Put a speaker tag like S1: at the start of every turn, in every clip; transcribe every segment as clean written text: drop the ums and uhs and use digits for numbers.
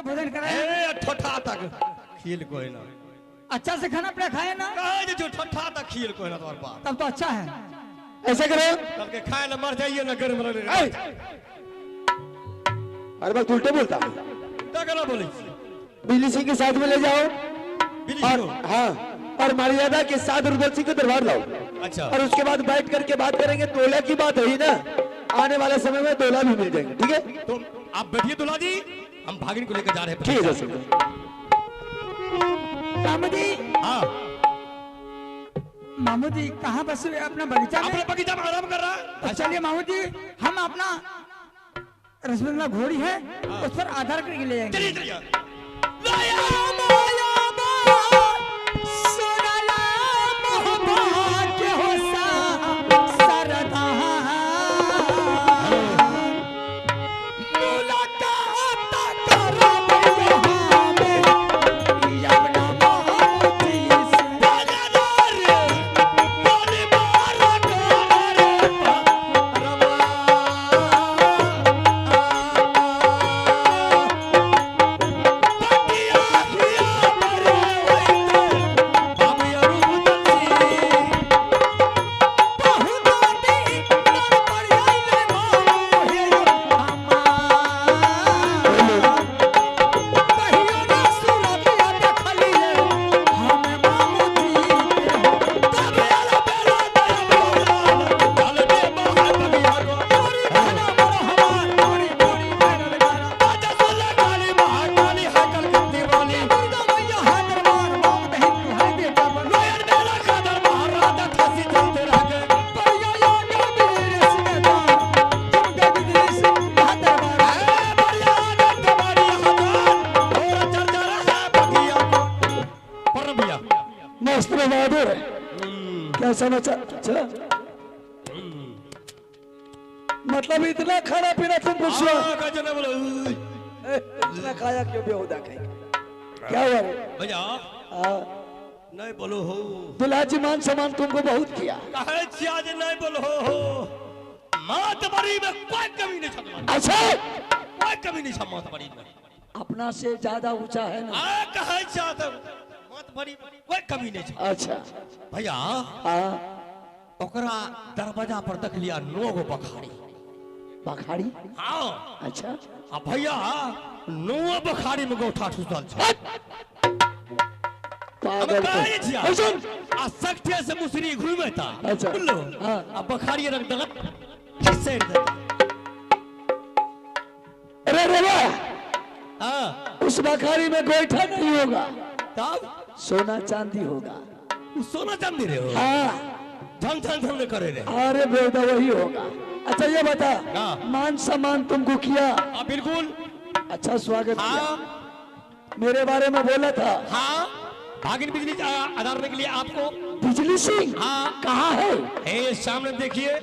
S1: भोजन कराए
S2: ठोठा तक खील कोई ना
S1: अच्छा से खाना पीना खाए ना
S2: जो ठोठा तक खील कोई ना तुम्हारे पास
S1: तब तो अच्छा है।
S3: ऐसा करो
S2: कल के खाए ना मर जाइए ना गर्म रहे
S3: अरे बात उल्टे बोलता
S2: क्या बोली
S3: बिजली सिंह के साथ में ले जाओ और हाँ और मर्यादा के साथ रुदल सिंह को दरबार लाओ।
S2: अच्छा
S3: और उसके बाद बैठ करके बात करेंगे। तोला की बात हुई ना आने वाले समय में तोला भी मिल जाएंगे। ठीक है
S2: तो आप बैठिए दुल्हा जी हम भागिन को लेकर जा रहे हैं।
S3: ठीक है
S1: मामू जी।
S2: हाँ
S1: मामू जी कहाँ बस अपना बगीचा में?
S2: अपना बगीचा में आराम कर रहा है।
S1: तो चलिए मामू जी हम अपना रसगुल्ला घोड़ी है उस पर आधार करके ले जाएंगे।
S2: चलिए
S3: क्या समाचार? अच्छा मतलब इतना खाना पीना तुम कुछ इतना खाया क्यों बेहुदा खाएगा? क्या हुआ
S2: भैया नहीं बोलो हो
S3: दुल्हाजी मान सम्मान तुमको बहुत किया।
S2: नहीं बोलो हो मात बड़ी में कोई कमी नहीं छमा।
S3: अच्छा
S2: कोई कमी नहीं छमा बड़ी में
S3: अपना से ज्यादा ऊंचा है ना।
S2: कहे चाहते मात बड़ी में कोई कमी नहीं छमा।
S3: अच्छा
S2: भैया ओकरा दरवाजा पर देख लिया 9 गो बखाड़ी।
S3: बखाड़ी?
S2: हाँ
S3: अच्छा
S2: अब भैया 9 बखाड़ी में गोठा ठुसल छ।
S3: पागल
S2: आ सकते से मुसरी घूमे था।
S3: अच्छा
S2: बोलो
S3: हां
S2: अब बखाड़ी रख दलत किसे दे।
S3: अरे रे
S2: हां
S3: उस बखाड़ी में गोईठा नहीं होगा
S2: तब
S3: सोना चांदी होगा।
S2: सोना चांदी रे हो?
S3: हाँ
S2: धन धन धन करे रे।
S3: अरे बेटा वही होगा। अच्छा ये बता मान सम्मान तुमको किया?
S2: बिल्कुल
S3: अच्छा स्वागत किया। मेरे बारे में बोला था।
S2: हाँ भागिन बिजली आधारने के लिए आपको।
S3: बिजली सिंह?
S2: हाँ
S3: कहाँ है?
S2: सामने देखिए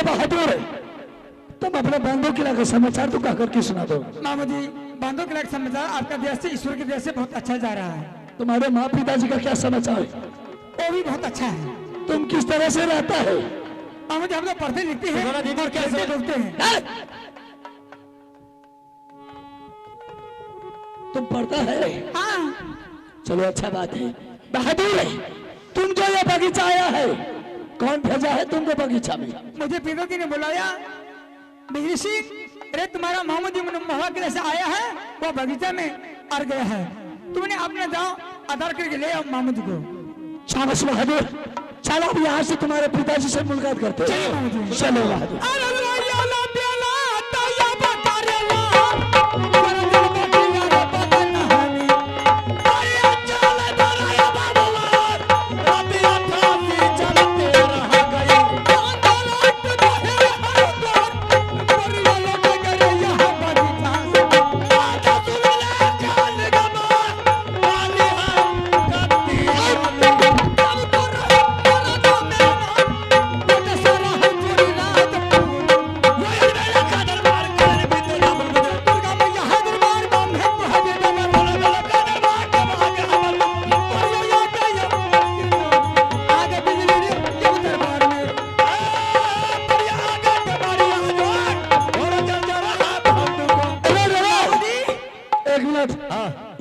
S3: चलो बहादुर, तुम अपने बंधु किला का समाचार तो कह करके सुना दो।
S1: मामा जी, बांधो के लायक समाचार आपका देश से, ईश्वर के देश से बहुत अच्छा जा रहा है।
S3: तुम्हारे माँ पिताजी का क्या समाचार है?
S1: वो भी बहुत अच्छा है।
S3: तुम किस तरह से रहता है?
S1: मामा जी, हम लोग पढ़ते लिखते हैं और खेलते डूबते हैं।
S3: तुम पढ़ता है?
S1: हाँ।
S3: चलो अच्छा बात है। बहादुर, तुम जो ये बगीचा आया है, कौन भेजा है तुमको बगीचा में?
S1: मुझे पिताजी ने बुलाया, बिजली सिंह, अरे तुम्हारा मोहम्मद महुआ किले से आया है, वो बगीचा में आ गया है, तुमने अपने जाओ आधार करके ले आओ मामू जी को।
S3: शाबाश बहादुर, चलो अब यहाँ से तुम्हारे पिताजी से मुलाकात करते हैं। चलो बहादुर।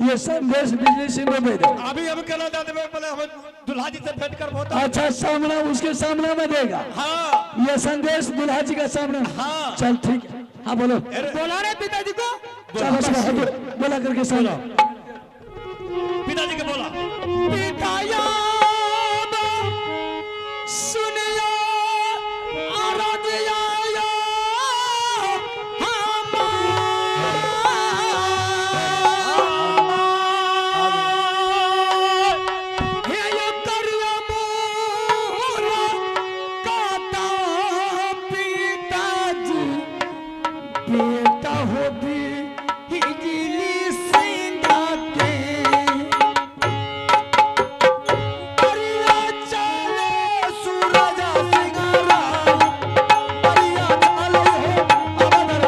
S3: ये संदेश बिजली सिंह को भेज दो।
S2: अभी हम कहना चाहते हैं, पहले हम दुल्हा जी से भेंट कर बहुत।
S3: अच्छा, सामना उसके सामने में देगा।
S2: हाँ,
S3: ये संदेश दुल्हा जी का सामने।
S2: हाँ।
S3: चल ठीक है। हाँ बोलो।
S1: बोला रहे पिताजी को।
S3: चलो बहादुर, बोला करके सुनो।
S2: पिताजी के बोला,
S1: पिताया सुनिया आराध्या बेटा हो भी हिजली सिंगा के परिया चले सूरज सिंगारा परिया चले हो अमर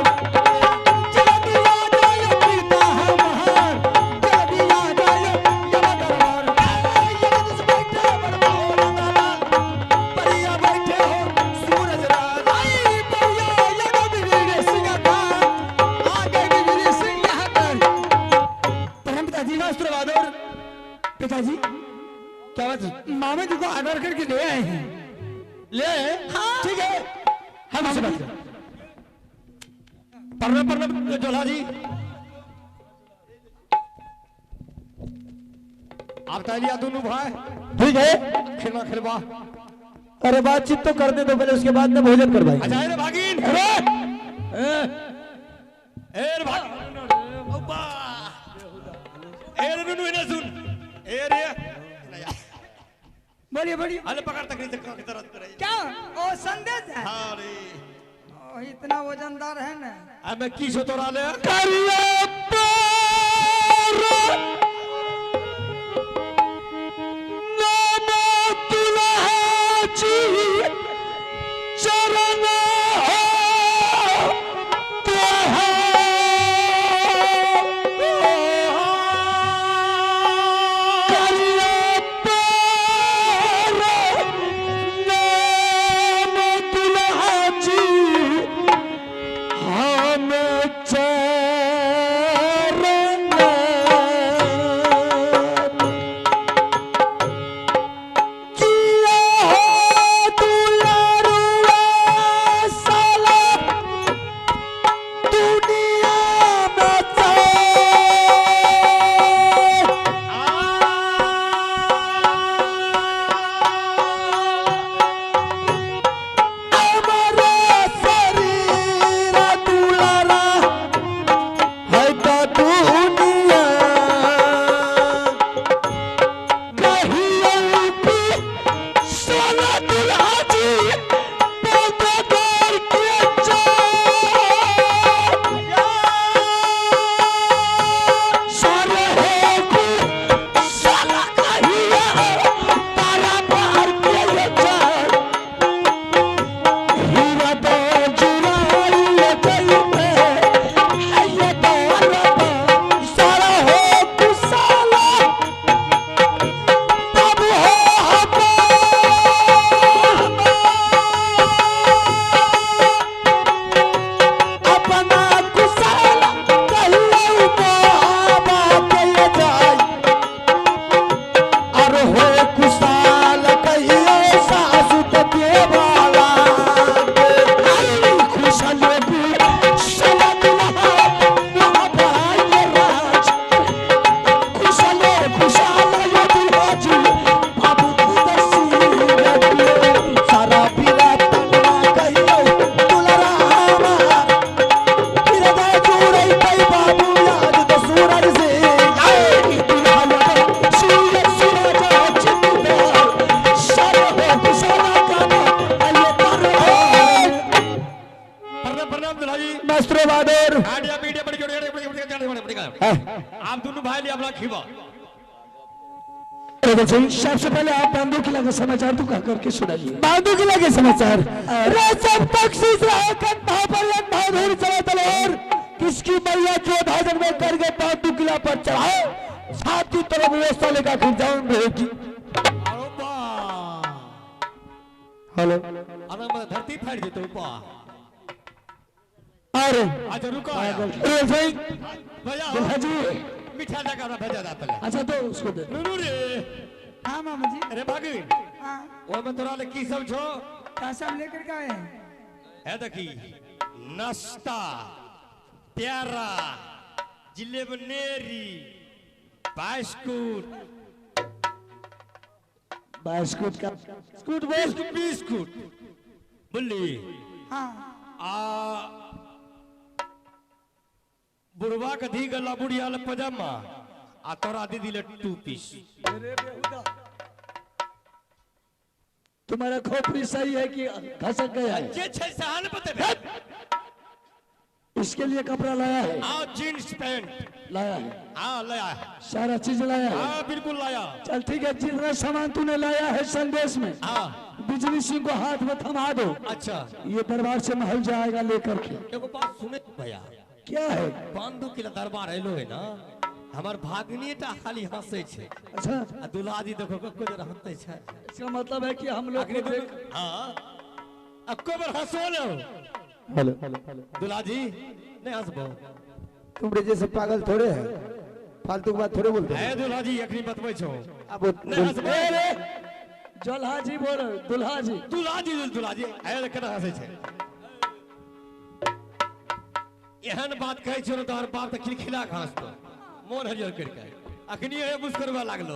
S1: जदिया जाय पिता हमार जदिया जाय यमदरबार यमद से बैठे बड़बोल दादा परिया बैठे हो सूरज राज आई परिया यमद वीर सिंगा का आगे वीर सिंह यहाँ पर परम पिताजी मास्टर बहादुर पिताजी क्या बात है? मामा जी को आधार करके ले आए हैं। ले आए? हाँ। ठीक है, हम उससे बात करें।
S2: पढ़ना जोला जी, आप तैयार दोनों भाई?
S3: ठीक है,
S2: खिलवा खिलवा।
S3: अरे बातचीत तो करने दो पहले, उसके बाद में भोजन करवाएं।
S2: अच्छा रे भागिन,
S3: अरे
S2: एर भागिन, अब्बा, एर नुनु इन्हें सुन, एर ये,
S1: बोलिए बोलिए।
S2: अरे पकड़ तक नहीं तक की तरह करे।
S1: क्या ओ संदेश है?
S2: हाँ रे,
S1: ओ, इतना वजनदार है ना।
S2: अब मैं किस हो तो राले? प्रणाम प्रणाम दुल्हा जी।
S3: मास्टर बहादुर
S2: आडिया मीडिया बड़ी जोड़ी आप दोनों भाई लिए अपना खीवा।
S3: सबसे पहले आप बांधो किला का समाचार तो कह करके सुनाइए। बांधो किला के समाचार सब बख्शिश रहे कंधा पर बहादुर चला तलवार किसकी मैया जो भाजन में कर गए बांधो किला पर चढ़ाओ साथ ही तरफ व्यवस्था लेकर फिर जाऊं रहेगी। हेलो
S2: अरे मैं धरती फाड़ देता हूँ पा।
S3: अरे
S2: अच्छा रुको
S3: भाई
S2: भैया
S3: जी
S2: मीठा लगा रहा भेजा जाता है।
S3: अच्छा तो उसको दे
S2: नुनू रे
S4: हाँ मामा जी।
S2: अरे भागी
S4: हाँ
S2: वो मैं तोरा ले की समझो
S4: क्या सब लेकर के आए हैं?
S2: है देखी नाश्ता प्यारा जिलेबनेरी बिस्कुट
S3: बास्कुट का स्कूट बोल
S2: बिस्कुट बुल्ली
S4: हाँ
S2: आ बुढ़वा का धी गला बुढ़िया ले पजामा आ तोरा दीदी ले 2 पीस।
S3: तुम्हारा खोपड़ी सही है कि घसक गया है?
S2: जे छै सहान बतेबे
S3: इसके लिए कपड़ा लाया है?
S2: आ जींस पैंट
S3: लाया है
S2: हाँ लाया है।
S3: सारा चीज लाया है।
S2: हाँ बिल्कुल लाया।
S3: चल ठीक है जितना सामान तूने लाया है संदेश में
S2: हाँ
S3: बिजली सिंह को हाथ में थमा दो।
S2: अच्छा
S3: ये दरबार से महल जाएगा लेकर के।
S2: एगो बात सुने भैया
S3: क्या है?
S2: बांधु के दरबार एलो है ना हमार भागनी टा खाली हंसे छे।
S3: अच्छा
S2: आ दुल्हा जी देखो को जरा हंसते छे।
S3: इसका मतलब है कि हम लोग को देख
S2: हां अब को बार हंसो लो।
S3: हेलो
S2: दुल्हा जी नहीं हंसबो
S3: तुम जैसे पागल थोड़े है फालतू की बात थोड़े बोलते
S2: है दुल्हा जी अखनी बतबै छो
S3: अब
S2: नहीं हंसबो
S3: दुल्हा जी बोल दुल्हा जी
S2: दुल्हा जी आए केना हंसे छे। एहन बात कहै छो न तोहर बाप त खिलखिला के हंसतो मोन हरियर करके अखनी है मुस्कुरावा लागलो।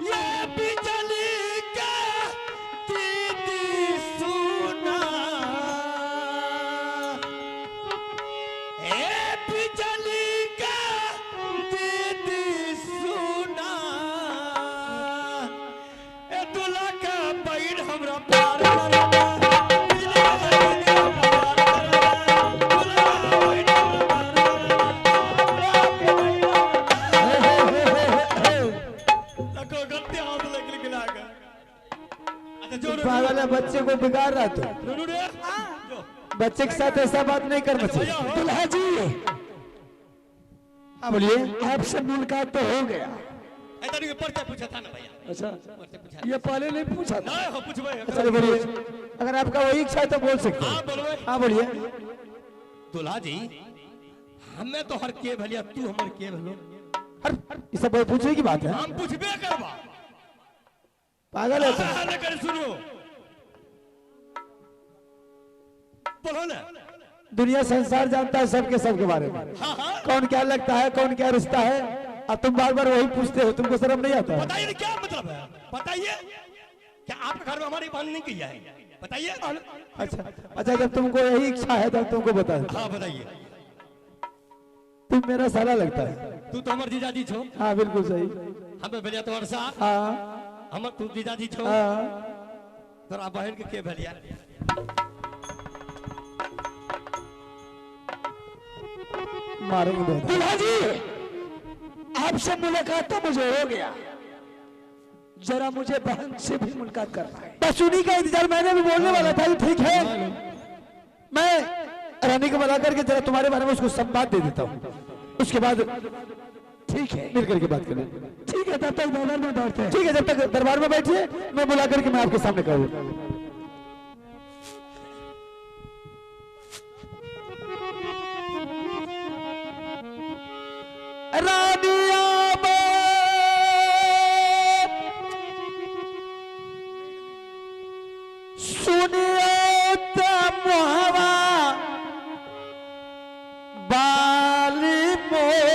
S2: ये बिजली का दीदी सुना ए बिजली का दीदी सुना ए दुल्हा का पैर हमरा पार करना बिजली का दीदी पार करना दुल्हा का पैर लगो गलती हाथ लग गिला के। अच्छा जो
S3: पागल है बच्चे को बिगाड़ रहा तो
S2: नुनू रे जो
S3: बच्चे के साथ ऐसा बात नहीं करना चाहिए। दुल्हा जी हाँ बोलिए आपसे मुलाकात तो हो गया।
S2: ऐसा नहीं पर्चा पूछा था ना भैया
S3: अच्छा
S2: पर्चा पूछा
S3: ये पहले नहीं पूछा था।
S2: नहीं हो पूछबे
S3: चलो बोलिए अगर आपका वही इच्छा है तो बोल सकते
S2: हां
S3: हैं।
S2: बोलबे
S3: हाँ बोलिए
S2: दुल्हा जी हमें तो हर के भलिया तू हमर के भलो
S3: ये सब पूछने की बात है।
S2: हम पूछबे करबा
S3: पागल है
S2: हां ना कर सुनो बोलो ना
S3: दुनिया संसार जानता है सबके सबके बारे में।
S2: हां हां
S3: कौन क्या लगता है कौन क्या रिश्ता है अब तुम बार बार वही पूछते हो तुमको शर्म नहीं आता है?
S2: बताइए क्या मतलब है बताइए क्या आपके घर में हमारी बात नहीं किया है बताइए।
S3: अच्छा अच्छा जब तुमको यही इच्छा है तब तुमको बता देता
S2: हां बताइए
S3: तुम मेरा साला लगता है।
S2: तू तो हमर जीजाजी छो
S3: हाँ बिल्कुल सही।
S2: हमें भलिया तोहर सा
S3: हाँ
S2: हमर तू जीजाजी छो
S3: हाँ
S2: तोरा बहन के भलिया
S3: मारेंगे। दुल्हा जी आपसे मुलाकात तो मुझे हो गया जरा मुझे बहन से भी मुलाकात करना है। बस उन्हीं का इंतजार मैंने भी बोलने वाला था। ठीक है मैं रानी को बुला करके जरा तुम्हारे बारे में उसको संवाद दे देता हूँ उसके बाद ठीक है मिल करके बात करें। ठीक है तब तक दरबार में बैठते हैं। ठीक है जब तक दरबार में बैठिए मैं बुला करके मैं आपके सामने कहूँ। रानिया सुनिए मुहवा बाली मोर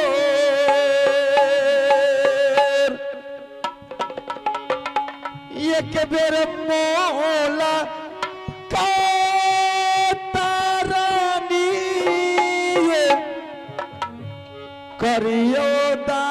S3: एक बेर मोला का तारानी करियो दा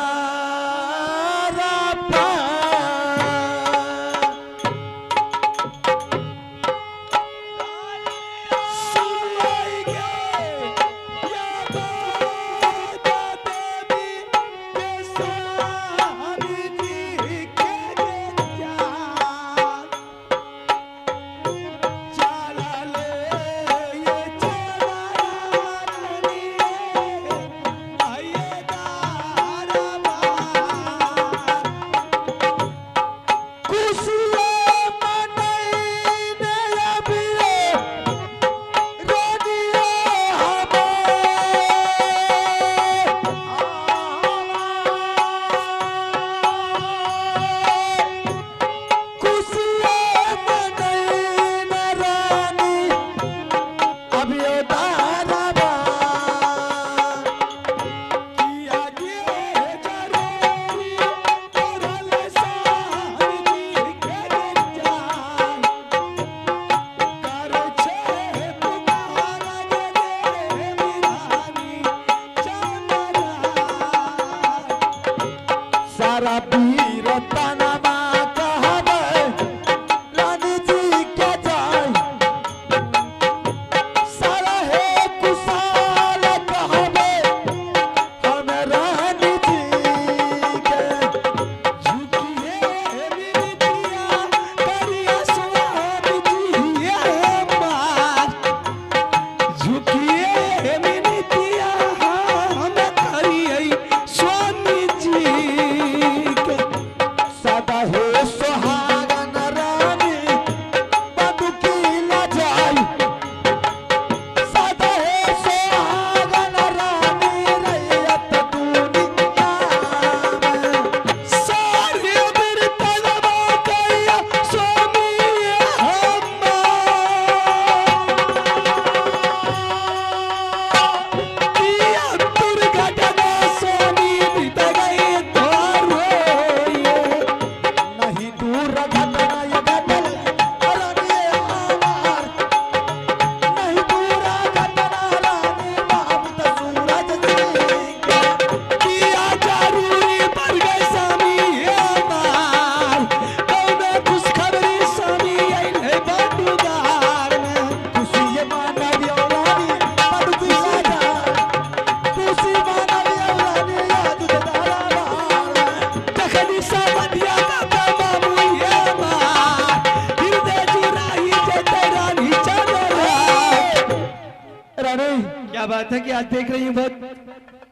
S2: क्या बात है कि आज देख रही हूँ बहुत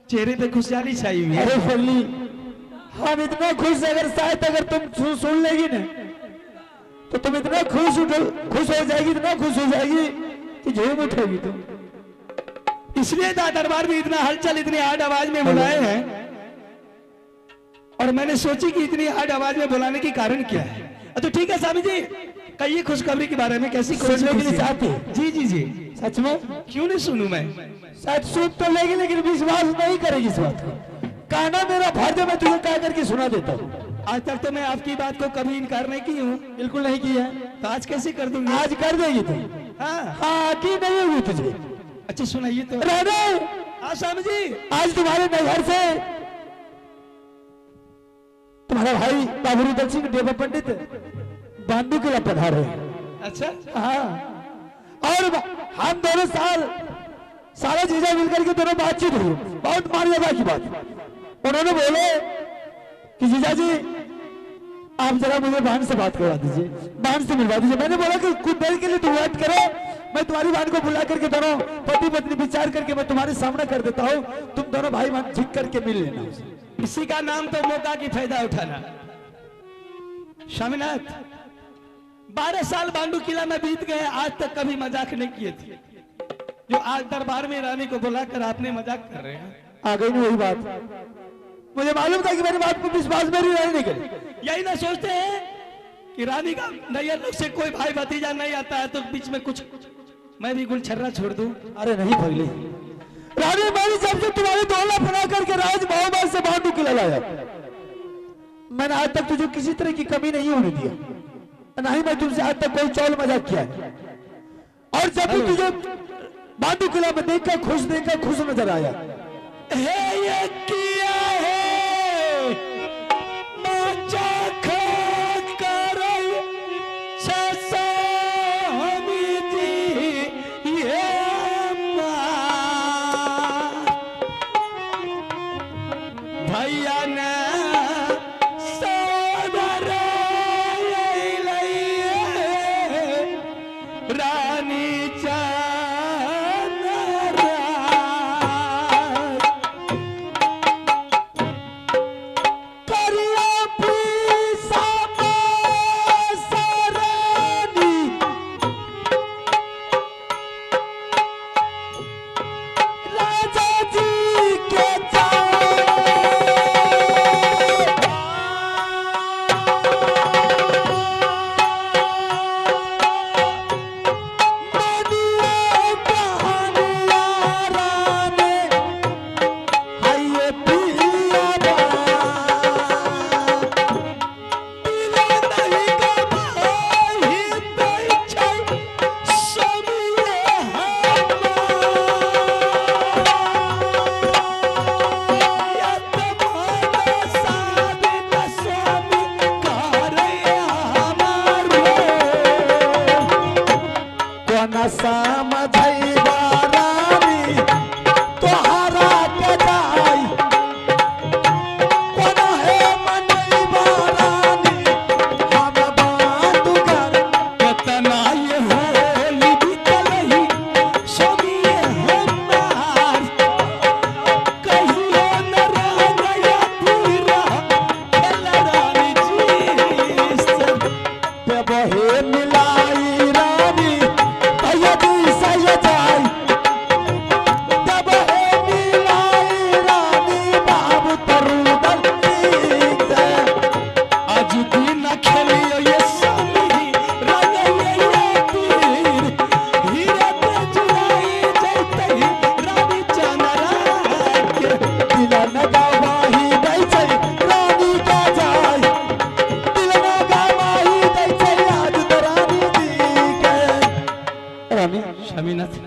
S2: चेहरे पे खुशहाली छाई हुई है।
S3: अरे फल्ली, हम इतना खुश, अगर शायद अगर तुम सुन लेगी ना तो तुम इतना खुश हो जाएगी, इतना खुश हो जाएगी कि झूम उठेगी तुम।
S2: इसलिए दरबार में इतना हलचल, इतनी हार्ड आवाज में बुलाए हैं। और मैंने सोची कि इतनी हार्ड आवाज में बुलाने की कारण क्या है। तो ठीक है स्वामी जी, कहिए खुशखबरी के बारे में, कैसी
S3: सुनने के लिए चाहते?
S2: जी जी जी,
S3: सच में?
S2: क्यों नहीं सुनूं मैं?
S3: शायद सुन तो लेगी लेकिन विश्वास नहीं करेगी इस बात को। कहना मेरा फर्ज है, मैं तुझे कह करके सुना देता हूँ।
S2: आज तक तो मैं आपकी बात को कभी इनकार नहीं की हूँ।
S3: बिल्कुल नहीं की है।
S2: तो आज कैसे कर दूंगी?
S3: आज कर देगी तुम। हाँ की नहीं होगी तुझे।
S2: अच्छा सुनाइए तो।
S3: राधे,
S2: हाँ स्वामी जी।
S3: आज तुम्हारे नगर से तुम्हारा भाई बाबू दल सिंह देवा पंडित बांधू के लिए पधारे।
S2: अच्छा
S3: हाँ, और हम दोनों सारा जीजा मिलकर के दोनों बातचीत हुई, बहुत मान्यता की बात। उन्होंने बोले कि जीजा जी आप जरा मुझे बहन से बात करवा दीजिए, बहन से मिलवा दीजिए। मैंने बोला कि कुछ देर के लिए तुम वेट करो, मैं तुम्हारी बहन को बुला करके दोनों पति पत्नी विचार करके मैं तुम्हारे सामने कर देता हूँ, तुम दोनों भाई बहन ठीक करके मिल लेना।
S2: इसी का नाम तो मौका की फायदा उठाना। स्वामीनाथ, 12 साल बांडू किला में बीत गए, आज तक कभी मजाक नहीं किए थे, जो आज दरबार में रानी को बुलाकर आपने मजाक कर रहे हैं।
S3: आ गई ना वही बात। मुझे मालूम था कि मेरी बात पर विश्वास मेरी रानी नहीं करेगी।
S2: यही ना सोचते हैं कि रानी का नैयर लोग से कोई भाई भतीजा नहीं आता है तो बीच में कुछ मैं भी गुलछर्रा छोड़ दूं।
S3: अरे नहीं भगली, रानी मेरी जब से तुम्हारी दौला बना करके राज मोहम्मद से बांधू किला लाया, मैंने आज तक तुझे किसी तरह की कमी नहीं होने दिया, ना ही मैं तुमसे आज तक कोई चौल मजाक किया है। और जब भी तुझे बांधू किला में देखकर खुश नजर आया
S2: है ये किया है भैया ने रानी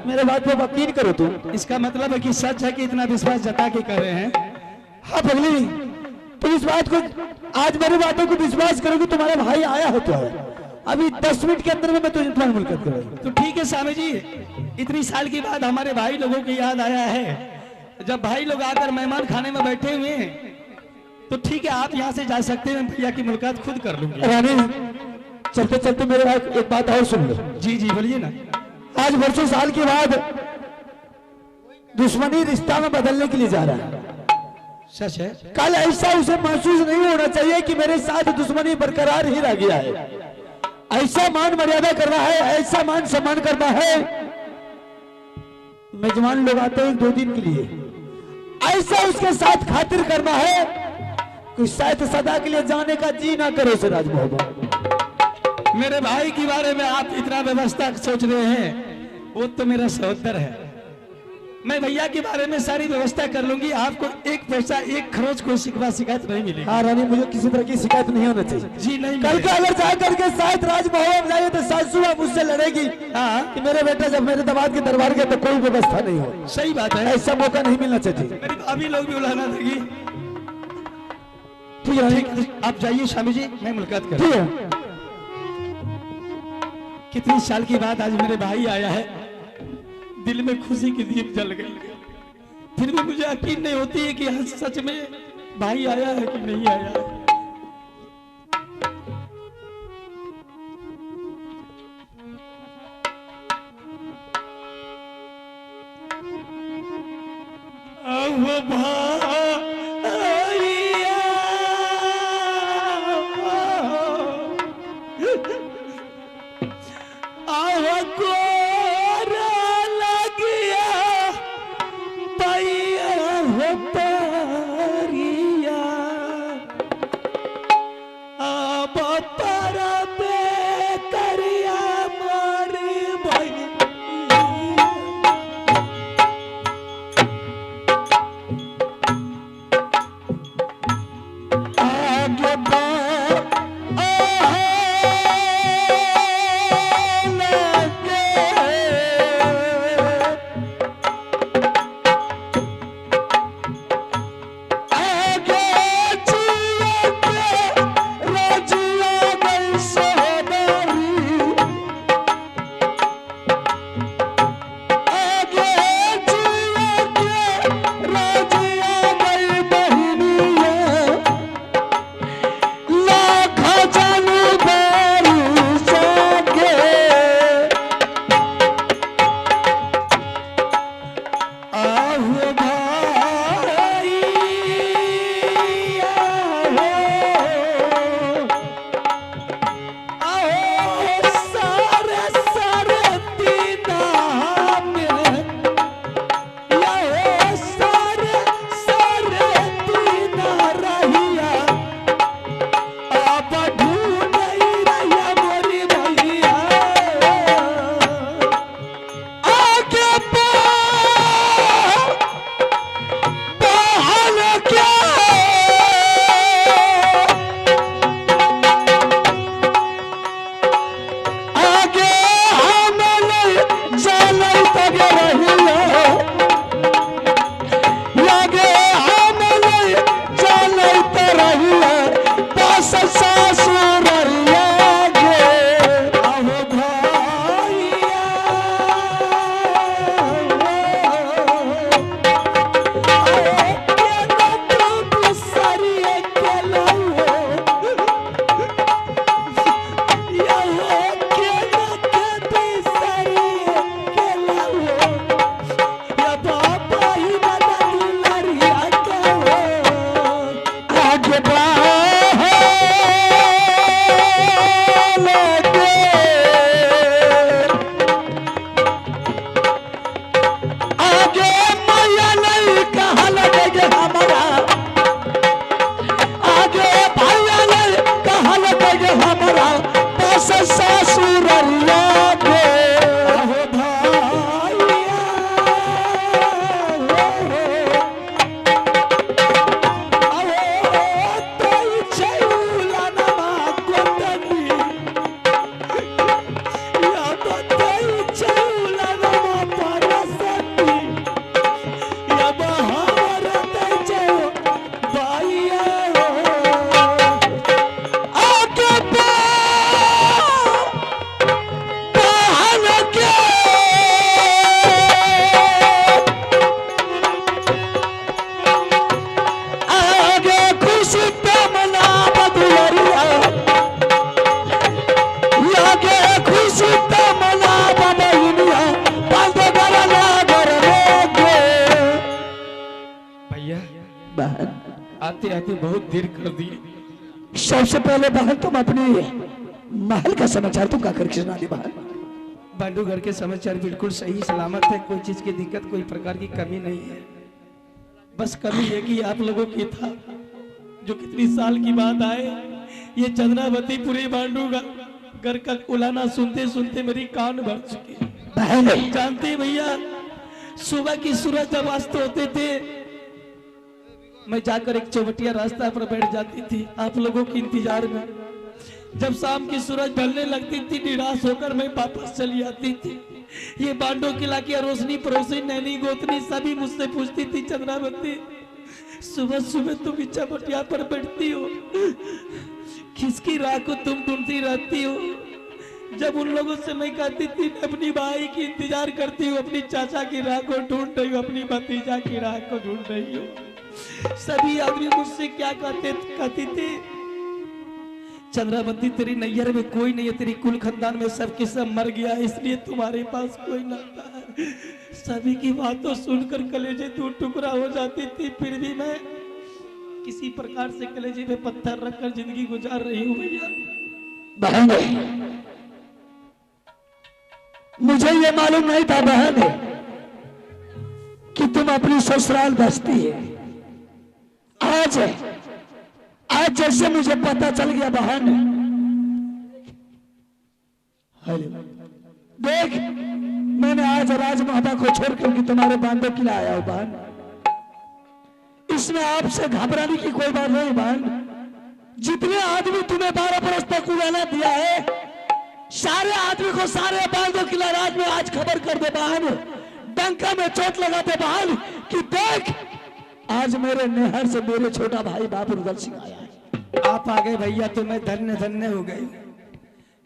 S3: मेरे बात पे यकीन करो तुम।
S2: इसका मतलब है कि सच है कि इतना विश्वास जता के कर रहे हैं।
S3: हाँ पगली, तुम इस बात को आज मेरी बातों को विश्वास करोगे, तुम्हारा भाई आया होता है अभी 10 मिनट के अंदर में मैं तुझे तुम्हारी मुलाकात करूंगा।
S2: तो ठीक है स्वामी जी, इतनी साल के बाद हमारे भाई लोगों की याद आया है। जब भाई लोग आकर मेहमान खाने में बैठे हुए हैं तो ठीक है, आप यहाँ से जा सकते हैं, भैया की मुलाकात खुद कर लूंगी।
S3: रानी चलते चलते मेरे भाई एक बात और सुन लो।
S2: जी जी बोलिए ना।
S3: आज वर्षों साल के बाद दुश्मनी रिश्ता में बदलने के लिए जा रहा है।
S2: सच है।
S3: कल ऐसा उसे महसूस नहीं होना चाहिए कि मेरे साथ दुश्मनी बरकरार ही रह गया है। ऐसा मान मर्यादा करना है, ऐसा मान सम्मान करना है। मेजबान लोग आते हैं 2 दिन के लिए, ऐसा उसके साथ खातिर करना है कि शायद सदा के लिए जाने का जी ना करे उसे राजमहल।
S2: मेरे भाई के बारे में आप इतना व्यवस्था सोच रहे हैं, वो तो मेरा सहोदर है। मैं भैया के बारे में सारी व्यवस्था कर लूंगी, आपको 1 पैसा 1 खरोच कोई शिकायत नहीं मिलेगी।
S3: हाँ रानी, मुझे किसी तरह की शिकायत नहीं होना चाहिए
S2: जी नहीं
S3: कल
S2: मिलेगी।
S3: का अगर जा करके शायद राजमहल में जाए तो सासू मुझसे लड़ेगी
S2: हाँ
S3: कि मेरे बेटा जब मेरे दमाद के दरबार के तो कोई व्यवस्था नहीं हो।
S2: सही बात है।
S3: ऐसा मौका नहीं मिलना चाहिए।
S2: मेरी भाभी लोग भी बुलाना देगी।
S3: ठीक है
S2: ठीक है, आप जाइए स्वामी जी, मैं मुलाकात कर।
S3: ठीक है।
S2: कितनी साल के बाद आज मेरे भाई आया है, दिल में खुशी की दीप जल गई। फिर भी मुझे यकीन नहीं होती है कि हाँ सच में भाई आया है कि नहीं आया है। आते आते बहुत देर कर दी।
S3: सबसे पहले बहन तुम अपनी महल का समाचार तुम का करके सुना दी बहन।
S2: बांडू घर के समाचार बिल्कुल सही सलामत है, कोई चीज की दिक्कत कोई प्रकार की कमी नहीं है। बस कमी है कि आप लोगों की था जो कितनी साल की बात आए, ये चंद्रावती पूरे बांडू घर का उलाना सुनते सुनते मेरी कान भर चुकी।
S3: बहन
S2: जानते भैया, सुबह की सूरज जब अस्त होते थे मैं जाकर एक चौबटिया रास्ता पर बैठ जाती थी आप लोगों के इंतजार में। जब शाम की सूरज ढलने लगती थी निराश होकर मैं वापस चली आती थी। ये बांडो किला की रोशनी पड़ोसी नैनी गोतनी सभी मुझसे पूछती थी, चंद्रावती सुबह सुबह तुम इस चौबटिया पर बैठती हो, किसकी राह को तुम ढूंढती रहती हो? जब उन लोगों से मैं कहती थी अपनी भाई की इंतजार करती हूँ, अपनी चाचा की राह को ढूंढ रही हूँ, अपनी भतीजा की राह को ढूंढ रही हूँ, सभी आदमी मुझसे क्या कहती थी, चंद्रावती तेरी नैयर में कोई नहीं है, तेरी कुल खानदान में सबके सब मर गया, इसलिए तुम्हारे पास कोई न था। सभी की बातों सुनकर कलेजे टूट टुकड़ा हो जाती थी, फिर भी मैं किसी प्रकार से कलेजे में पत्थर रखकर जिंदगी गुजार रही हूँ भैया।
S3: बहन मुझे ये मालूम नहीं था बहन कि तुम अपनी ससुराल बसती है। आज जैसे मुझे पता चल गया बहन, देख मैंने आज राजमाता को छोड़कर कि तुम्हारे बांधो किला आया हूं बहन। इसमें आपसे घबराने की कोई बात नहीं बहन। जितने आदमी तुम्हें 12 बरस तक उड़ाना दिया है, सारे आदमी को सारे बांधो किला राज में आज खबर कर दे बहन, डंका में चोट लगा दे बहन कि देख आज मेरे नेहर से मेरे छोटा भाई बाबू रुदल सिंह आया है।
S2: आप आ गए भैया तो मैं धन्य धन्य हो गई।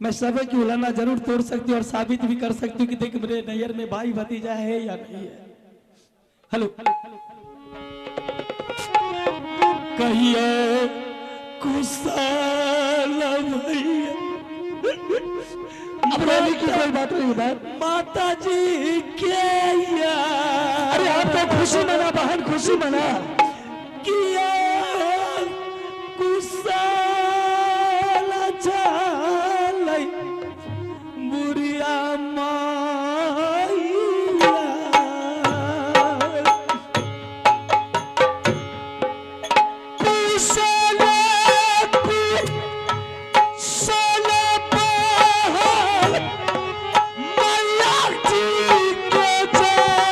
S2: मैं सब की उलाना जरूर तोड़ सकती हूँ और साबित भी कर सकती हूँ कि देख मेरे नैयर में भाई भतीजा है या नहीं है। हेलो कहिए कुशल भैया,
S3: अब रोने की कोई बात नहीं बात।
S2: माता जी क्या,
S3: अरे आप तो खुशी मना बहन, खुशी मना।
S2: किया कुशल चल बुरिया माया,
S3: कुशल कुशल बहन मैया जी के जय।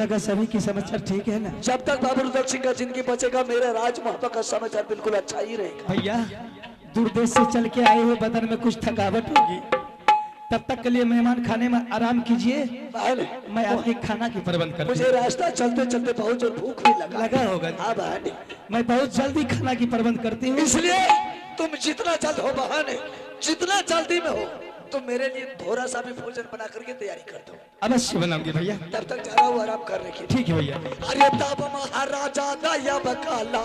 S2: टोला का सभी की समाचार ठीक है ना?
S3: जब तक बाबू रुद्र सिंह का जिंदगी बचेगा मेरे राज महबा का समाचार बिल्कुल अच्छा ही रहेगा।
S2: भैया दूर देश से चल के आए हुए बदन में कुछ थकावट होगी, तब तक के लिए मेहमान खाने में आराम कीजिए,
S3: बहन
S2: मैं आपके खाना की प्रबंध कर
S3: मुझे रास्ता चलते चलते बहुत जोर भूख भी
S2: लगा होगा।
S3: हाँ बहन,
S2: मैं बहुत जल्दी खाना की प्रबंध करती हूँ।
S3: इसलिए तुम जितना जल्द हो बहन, जितना जल्दी में हो तो मेरे लिए थोड़ा सा भी भोजन बना करके तैयारी कर दो।
S2: अवश्य बनाऊंगी भैया।
S3: तब तक जा रहा हूँ आराम करने के लिए।
S2: ठीक है भैया।
S3: अरे तब महाराजा दया बकाला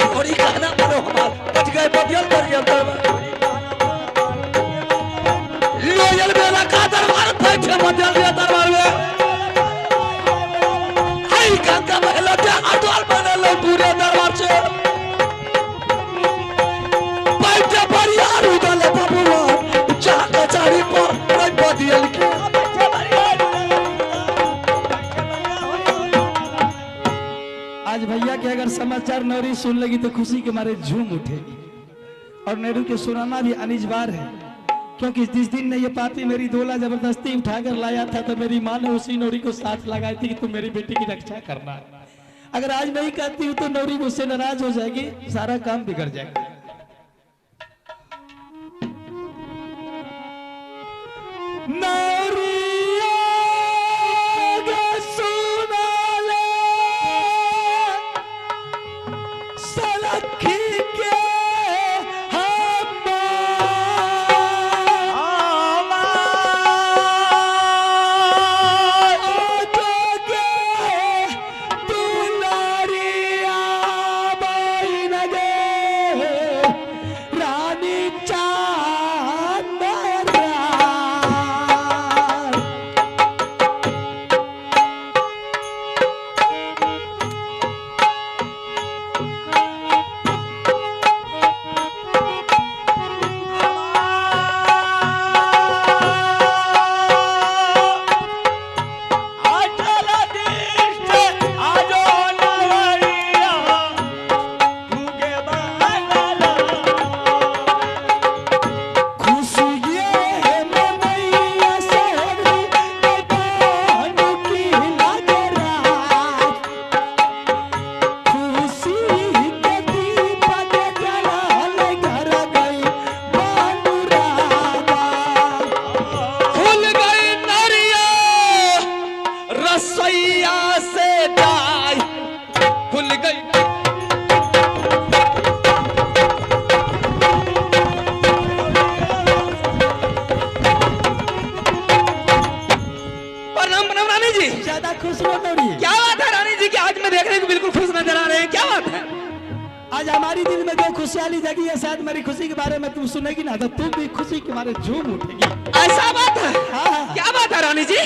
S3: घोड़ी कहना मारो हमार बच गए बदियल बरियल दरबार लोयल बेला का दरबार बैठे बदियल के दरबार में आई गंगा महल के अटवाल बने लो पूरे दरबार से बैठे बरियार उदल बाबूला जा कचहरी पर बदियल के
S2: आज भैया के अगर समाचार नौरी सुन लेगी तो खुशी के मारे झूम उठेगी, और नेहरू के सुनाना भी अनिवार्य है, क्योंकि जिस दिन ने ये पापी मेरी डोला जबरदस्ती उठाकर लाया था तो मेरी माँ ने उसी नौरी को साथ लगाई थी कि तुम मेरी बेटी की रक्षा करना। अगर आज नहीं कहती हूँ तो नौरी मुझसे नाराज हो जाएगी, सारा काम बिगड़ जाएगा। आज हमारी दिल में जो खुशहाली जगी है, शायद मेरी खुशी के बारे में तुम सुनेगी ना तो तुम भी खुशी के बारे झूम उठेगी।
S3: ऐसा बात है?
S2: हाँ।
S3: क्या बात है रानी जी?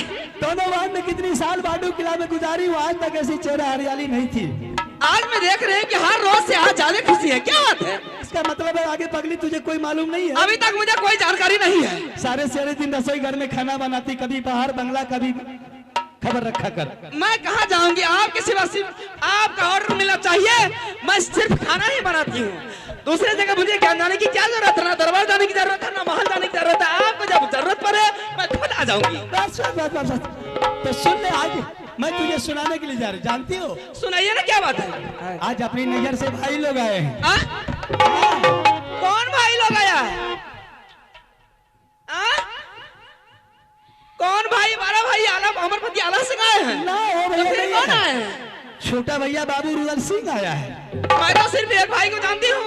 S2: दोनों बार में कितनी साल बाडू किला में गुजारी हूँ, आज तक ऐसी चेहरा हरियाली नहीं थी।
S3: आज मैं देख रहे हैं कि हर रोज से आज ज्यादा खुशी है, क्या बात है?
S2: इसका मतलब है आगे पगली तुझे कोई मालूम नहीं है?
S3: अभी तक मुझे कोई जानकारी नहीं है।
S2: सारे सारे दिन रसोई घर में खाना बनाती, कभी बाहर बंगला, कभी खबर रखा कर।
S3: मैं कहाँ जाऊंगी, आपके सिवा सिर्फ आपका ऑर्डर मिलना चाहिए। मैं सिर्फ खाना ही बनाती हूँ, दूसरे जगह मुझे ज्ञान जाने की क्या जरूरत है? ना दरबार जाने की जरूरत है, ना महल जाने की जरूरत है। आपको जब जरूरत पड़े मैं खुद आ जाऊंगी।
S2: बस बस बस बस। तो सुन ले, आज मैं तुझे सुनाने के लिए जा रही, जानती हो?
S3: सुनाइए ना, क्या बात है?
S2: आज अपनी नजर से भाई लोग आए हैं।
S3: कौन भाई लोग आया है? कौन भाई? बड़ा भाई आला अमरपति आला सिंह आए हैं?
S2: ना हो
S3: तो
S2: भैया,
S3: फिर
S2: नहीं
S3: कौन
S2: है।
S3: आए हैं?
S2: छोटा भैया बाबू रुदल सिंह आया है।
S3: मैं तो सिर्फ एक भाई को जानती हूँ,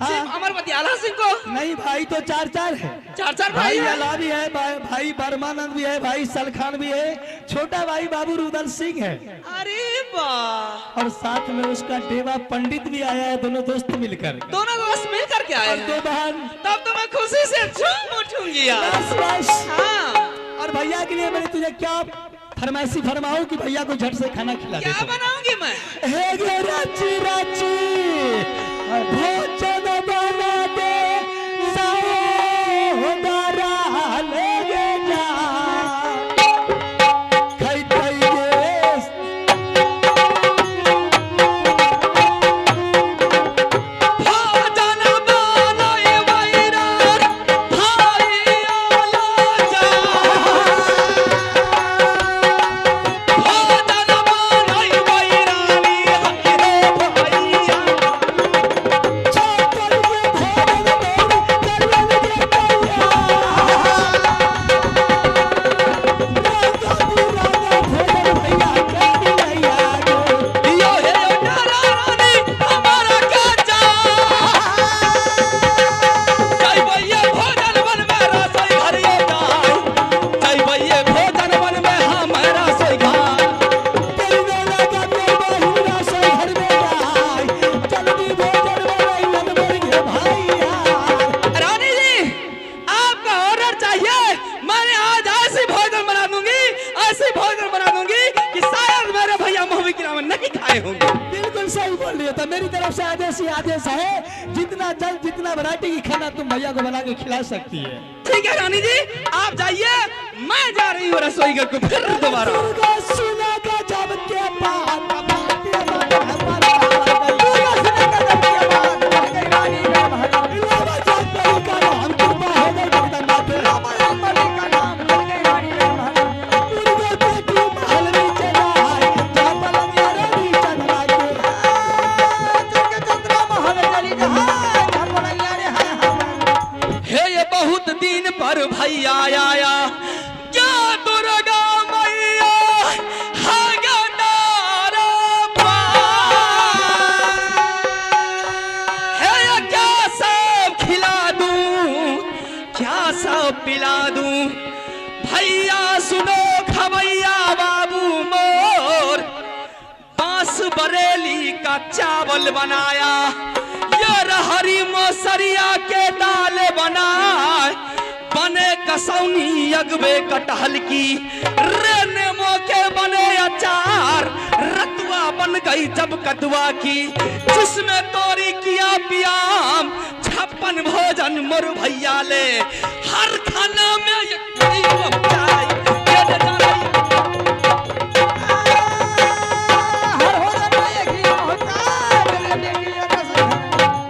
S2: हाँ।
S3: सिर्फ अमरपति आला सिंह को।
S2: नहीं, भाई तो चार चार है।
S3: चार चार
S2: भाई
S3: भाई हैं।
S2: अला भी है, भाई बर्मानंद भी है, भाई सलखान भी है, छोटा भाई बाबू रुदल सिंह है,
S3: अरे वाह,
S2: और साथ में उसका देवा पंडित भी आया है, दोनों दोस्त मिलकर।
S3: दोनों दोस्त मिल करके आए
S2: और
S3: हैं।
S2: दो बहन।
S3: तब तो मैं खुशी से झूम उठूंगी यार।
S2: बस बस।
S3: हाँ,
S2: और भैया के लिए मैंने तुझे क्या फरमाइशी फरमाऊं कि भैया को झट से खाना खिला दे?
S3: क्या बनाऊंगी मैं?
S2: हे गे राची राची भोजन बना दे, साओदारा ले जा खैतई गे।
S3: भोजन बनाए वैरार भाई
S2: से आदेश है, जितना जल्द जितना वैरायटी की खाना तुम भैया को बना के खिला सकती है।
S5: ठीक है रानी जी, आप जाइए, मैं जा रही हूँ रसोई घर को फिर दोबारा।
S2: दुर्गा सुना का जब के बाद
S5: भैया आया क्या दुर्गा मैया है, क्या सब खिला दूं, क्या सब पिला दूं। भैया सुनो खवैया बाबू मोर, बांस बरेली का चावल बनाया, ये हरी मोसरिया के दाल बनाए, बने कसौनी अगबे कटहल की, रे नेमो के बने अचार, रतुआ बन गई जब कदुआ की, जिसमें तोरी किया पियाम, 56 भोजन मोर भैया ले, हर खाना में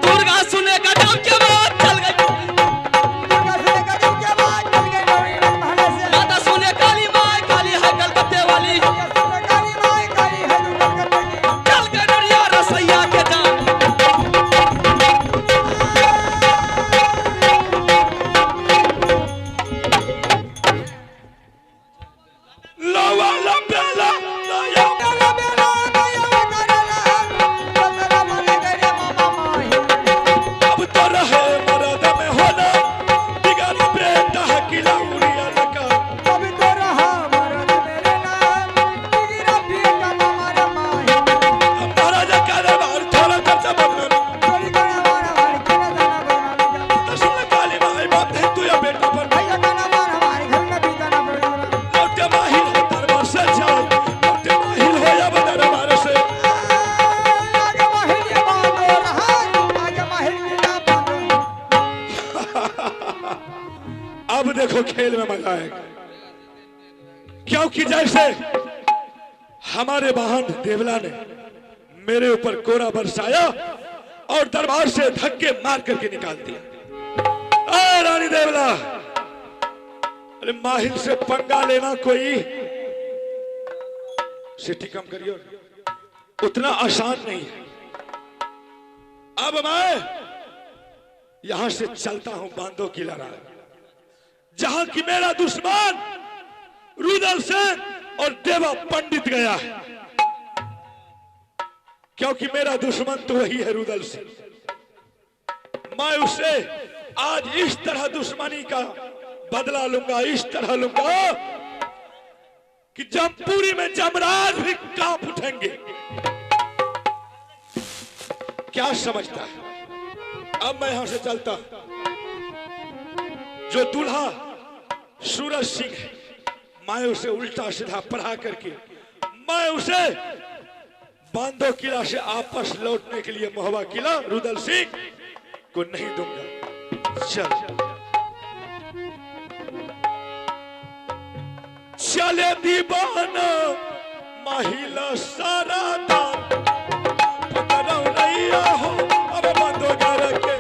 S5: दुर्गा सुने का जब के बाद चल गई, माता सुने काली माँ काली है कलकत्ते वाली, चल के नरिया रसैया के जान।
S1: लवा लबेला नया अब तो रहे मरद में होना, बिगड़ बेटा है किलाउरिया लगा। हमारा जकारा बार थोड़ा खर्चा बदलना, तो सुन काली माई बाप दे तू या बेटा पर मोटे माहिल हो दरबार से जाओ, मोटे माहिल हो या दरबार से। अब देखो खेल में मजा आएगा, क्योंकि जैसे हमारे वाहन देवला ने मेरे ऊपर कोरा बरसाया और दरबार से धक्के मार करके निकाल दिया। अरे रानी देवला, अरे माहिल से पंगा लेना कोई, सिटी कम करियो, उतना आसान नहीं है। अब मैं यहां से चलता हूं बांधो की लड़ाई, जहां की मेरा दुश्मन रुदल सेन और देवा पंडित गया है, क्योंकि मेरा दुश्मन तो वही है रुदल सेन। मैं उससे आज इस तरह दुश्मनी का बदला लूंगा, इस तरह लूंगा कि जमपुरी में जमराज भी कांप उठेंगे। क्या समझता है? अब मैं यहां से चलता, जो दूल्हा सूरज सिंह है, मैं उसे उल्टा सीधा पढ़ा करके मैं उसे बांधो किला से आपस लौटने के लिए महुआ किला रुदल सिंह को नहीं दूंगा। चले दीवाना महिला सारा दान पकड़ो नैया हो, अब बांधो घर के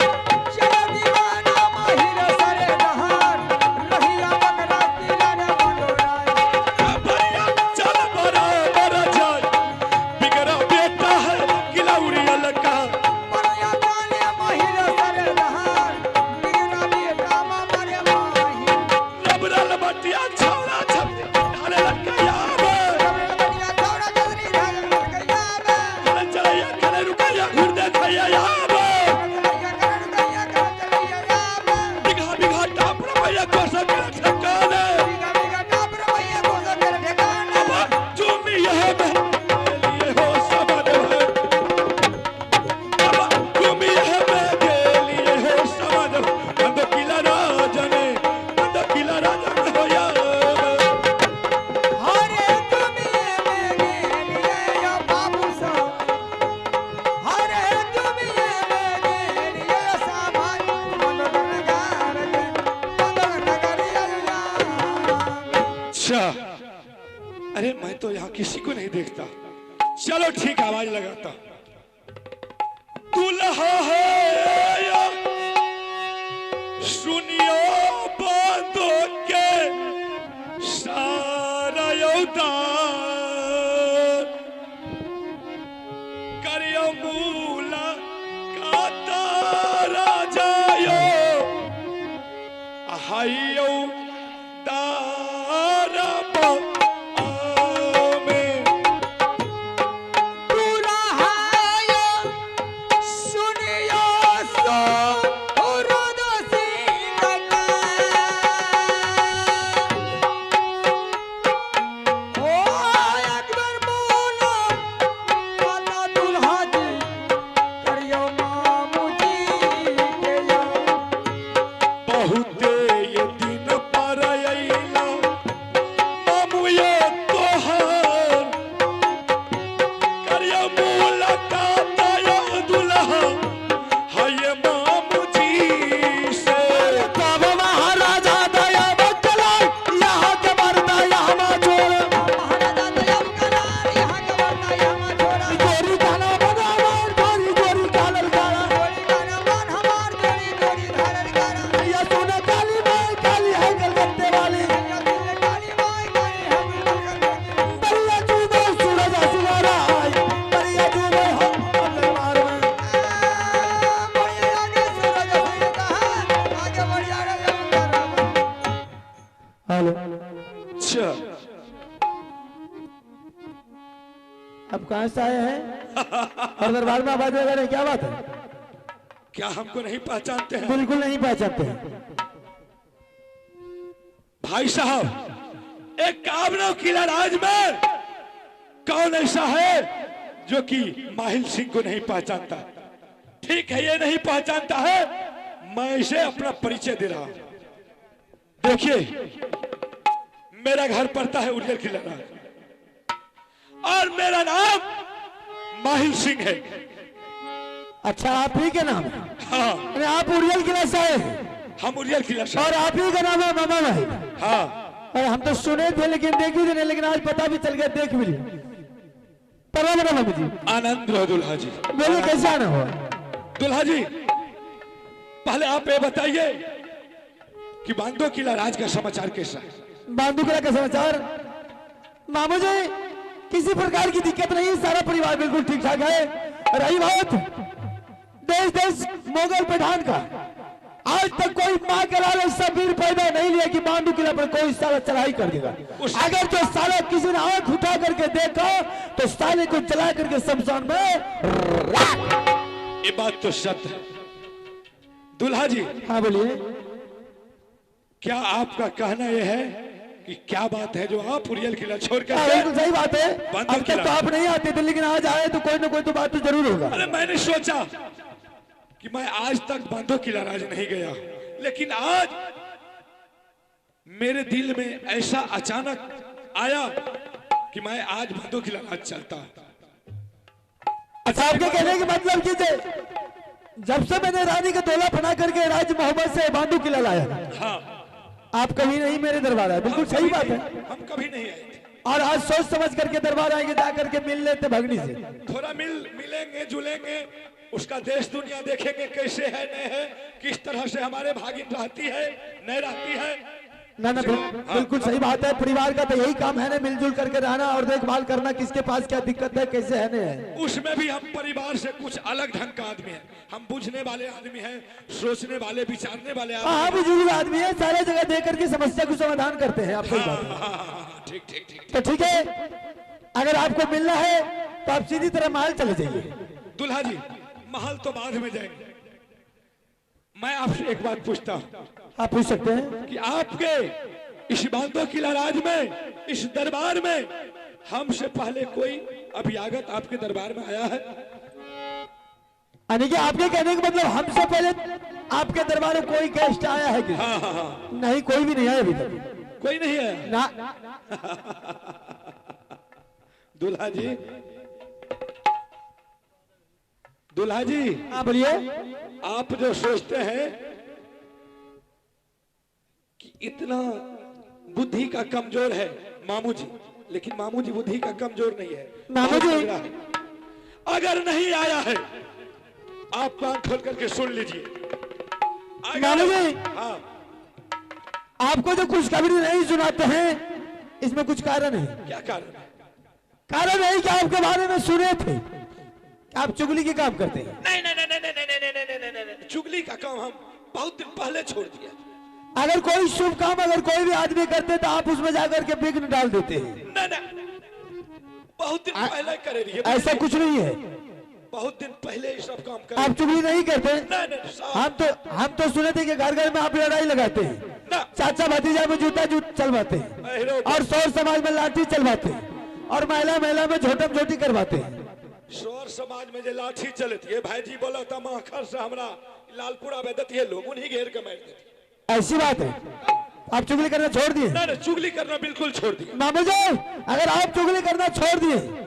S1: अच्छा, अरे मैं तो यहाँ किसी को नहीं देखता। चलो ठीक, आवाज लगाता। दुल्हा है या सुनियो बातों के सारा उतार करियो मूला का तारा जायो हायो तारा अच्छा,
S3: अब कहां से आए हैं और दरबार में आवाज लगा रहे, क्या बात है?
S1: क्या हमको नहीं पहचानते हैं?
S3: बिल्कुल नहीं पहचानते हैं
S1: भाई साहब, एक काबरा किला राज में कौन ऐसा है जो कि माहिल सिंह को नहीं पहचानता? ठीक है, ये नहीं पहचानता है, मैं इसे अपना परिचय दे रहा हूं। देखिए, मेरा घर पड़ता है उरियल किला राज और मेरा नाम माहिल सिंह है।
S3: अच्छा, आप ही के नाम है?
S1: हाँ,
S3: अरे आप उरियल किला से आए हैं
S1: हम उरियल किला से।
S3: और आप ही का नाम है मामा माहिल?
S1: हाँ,
S3: अरे हम तो सुने थे लेकिन देखे थे नहीं, लेकिन आज पता भी चल गया, देख भी लिया। परवाह ना मामा जी।
S1: आनंद रहो दुल्हा जी।
S3: बोले कैसे आना हुआ?
S1: दुल्हा जी, पहले आप ये बताइए कि बांदो किला राज का समाचार कैसा है?
S3: बांदू किला का समाचार मामू जी, किसी प्रकार की दिक्कत नहीं, सारा परिवार बिल्कुल ठीक ठाक है। रही बात देश देश मोगल पठान का, आज तक कोई माँ के लाल ऐसा वीर पैदा नहीं लिया कि बांदू किला पर कोई साला चढ़ाई कर देगा। अगर जो साला किसी ने आंख उठा करके देखा तो साले को जला करके शमशान में।
S1: ये बात तो सत्य है दुल्हा जी।
S3: हाँ बोलिए।
S1: क्या आपका कहना यह है कि क्या बात है जो आप उरियल किला छोड़ कर
S3: हाँ, बिल्कुल सही बात है।
S1: बांदू
S3: अब तक
S1: किला।
S3: तो आप नहीं आते थे, लेकिन आज आए तो कोई ना कोई तो बात तो जरूर होगा।
S1: अरे मैंने सोचा कि मैं आज तक बांदो किला राज नहीं गया, लेकिन आज मेरे दिल में ऐसा अचानक आया कि मैं आज बांदो किला राज चलता।
S3: अच्छा, आपके कहने का मतलब कीजिए, जब से मैंने रानी का तोला बना करके राज मोहम्मद से बांदू किला लाया,
S1: हाँ,
S3: आप कभी नहीं मेरे दरबार आए। बिल्कुल सही बात है।
S1: हम कभी नहीं आए थे।
S3: और आज सोच समझ करके दरबार आएंगे, जा करके मिल लेते भगनी से।
S1: थोड़ा मिलेंगे जुलेंगे, उसका देश दुनिया देखेंगे कैसे है नहीं है, किस तरह से हमारे भागिन रहती है नहीं रहती है।
S3: ना ना, बिल्कुल सही बात है। परिवार का तो यही काम है ना, मिलजुल करके रहना और देखभाल करना, किसके पास क्या दिक्कत है, कैसे है है।
S1: उसमें भी हम परिवार से कुछ अलग ढंग का आदमी है, हम बुझने वाले आदमी हैं, सोचने वाले, विचारने वाले
S3: हाँ,
S1: आदमी।
S3: बुजुर्ग आदमी है, सारे जगह दे करके समस्या को समाधान करते हैं। आप सही बात है।
S1: हाँ, ठीक ठीक ठीक।
S3: तो ठीक है, अगर आपको मिलना है तो आप सीधी तरह महल चले जाइए।
S1: दुल्हा जी, महल तो बाद में जाएंगे, मैं आपसे एक बात पूछता हूँ।
S3: आप पूछ सकते हैं
S1: कि आपके इस बांदो किला राज में, इस दरबार में हमसे पहले कोई अभियागत आपके दरबार में आया है?
S3: यानी कि आपके कहने का मतलब हमसे पहले आपके दरबार में कोई गेस्ट आया है कि?
S1: हाँ हाँ हाँ,
S3: नहीं, कोई भी नहीं आया अभी तक।
S1: कोई नहीं है
S3: ना।
S1: दुल्हा जी, दुल्हा जी,
S3: हाँ बोलिए।
S1: आप जो सोचते हैं कि इतना बुद्धि का कमजोर है मामू जी, लेकिन मामू जी बुद्धि का कमजोर नहीं है।
S3: मामू जी।
S1: लग रहा है। अगर नहीं आया है आप कान खोल करके सुन लीजिए।
S3: मामू जी।
S1: हाँ,
S3: आपको जो खुशखबरी नहीं सुनाते हैं इसमें कुछ कारण है।
S1: क्या कारण है?
S3: कारण है कि आपके बारे में सुने थे कि आप चुगली के काम करते हैं।
S1: नहीं नहीं नहीं नहीं नहीं नहीं नहीं नहीं नहीं नहीं नहीं, चुगली का काम हम बहुत दिन पहले छोड़ दिया।
S3: अगर कोई शुभ काम अगर कोई भी आदमी करते तो आप उसमें जाकर के विघ्न डाल देते हैं।
S1: नहीं नहीं, बहुत दिन पहले करे रही है।
S3: ऐसा कुछ नहीं है।
S1: बहुत दिन पहले ये सब काम करे।
S3: आप चुगली नहीं करते।
S1: नहीं नहीं साहब।
S3: हम तो सुने थे कि घर घर में आप लड़ाई लगाते हैं,
S1: ना।
S3: चाचा भतीजा में जूता चलवाते हैं,
S1: अहिरो।
S3: और सौर समाज में लाठी चलवाते हैं, और महिला महिला में झोटम झोटी करवाते हैं।
S1: सौर समाज में जो लाठी चलती है भाईजी बोला था माखर से हमरा लालपुरा में देती है, लोग उन्हीं घेर के मार देते।
S3: ऐसी बात है। आप चुगली करना छोड़ दिए।
S1: नहीं नहीं, चुगली करना बिल्कुल छोड़ दिया।
S3: मामू जी, अगर आप चुगली करना छोड़ दिए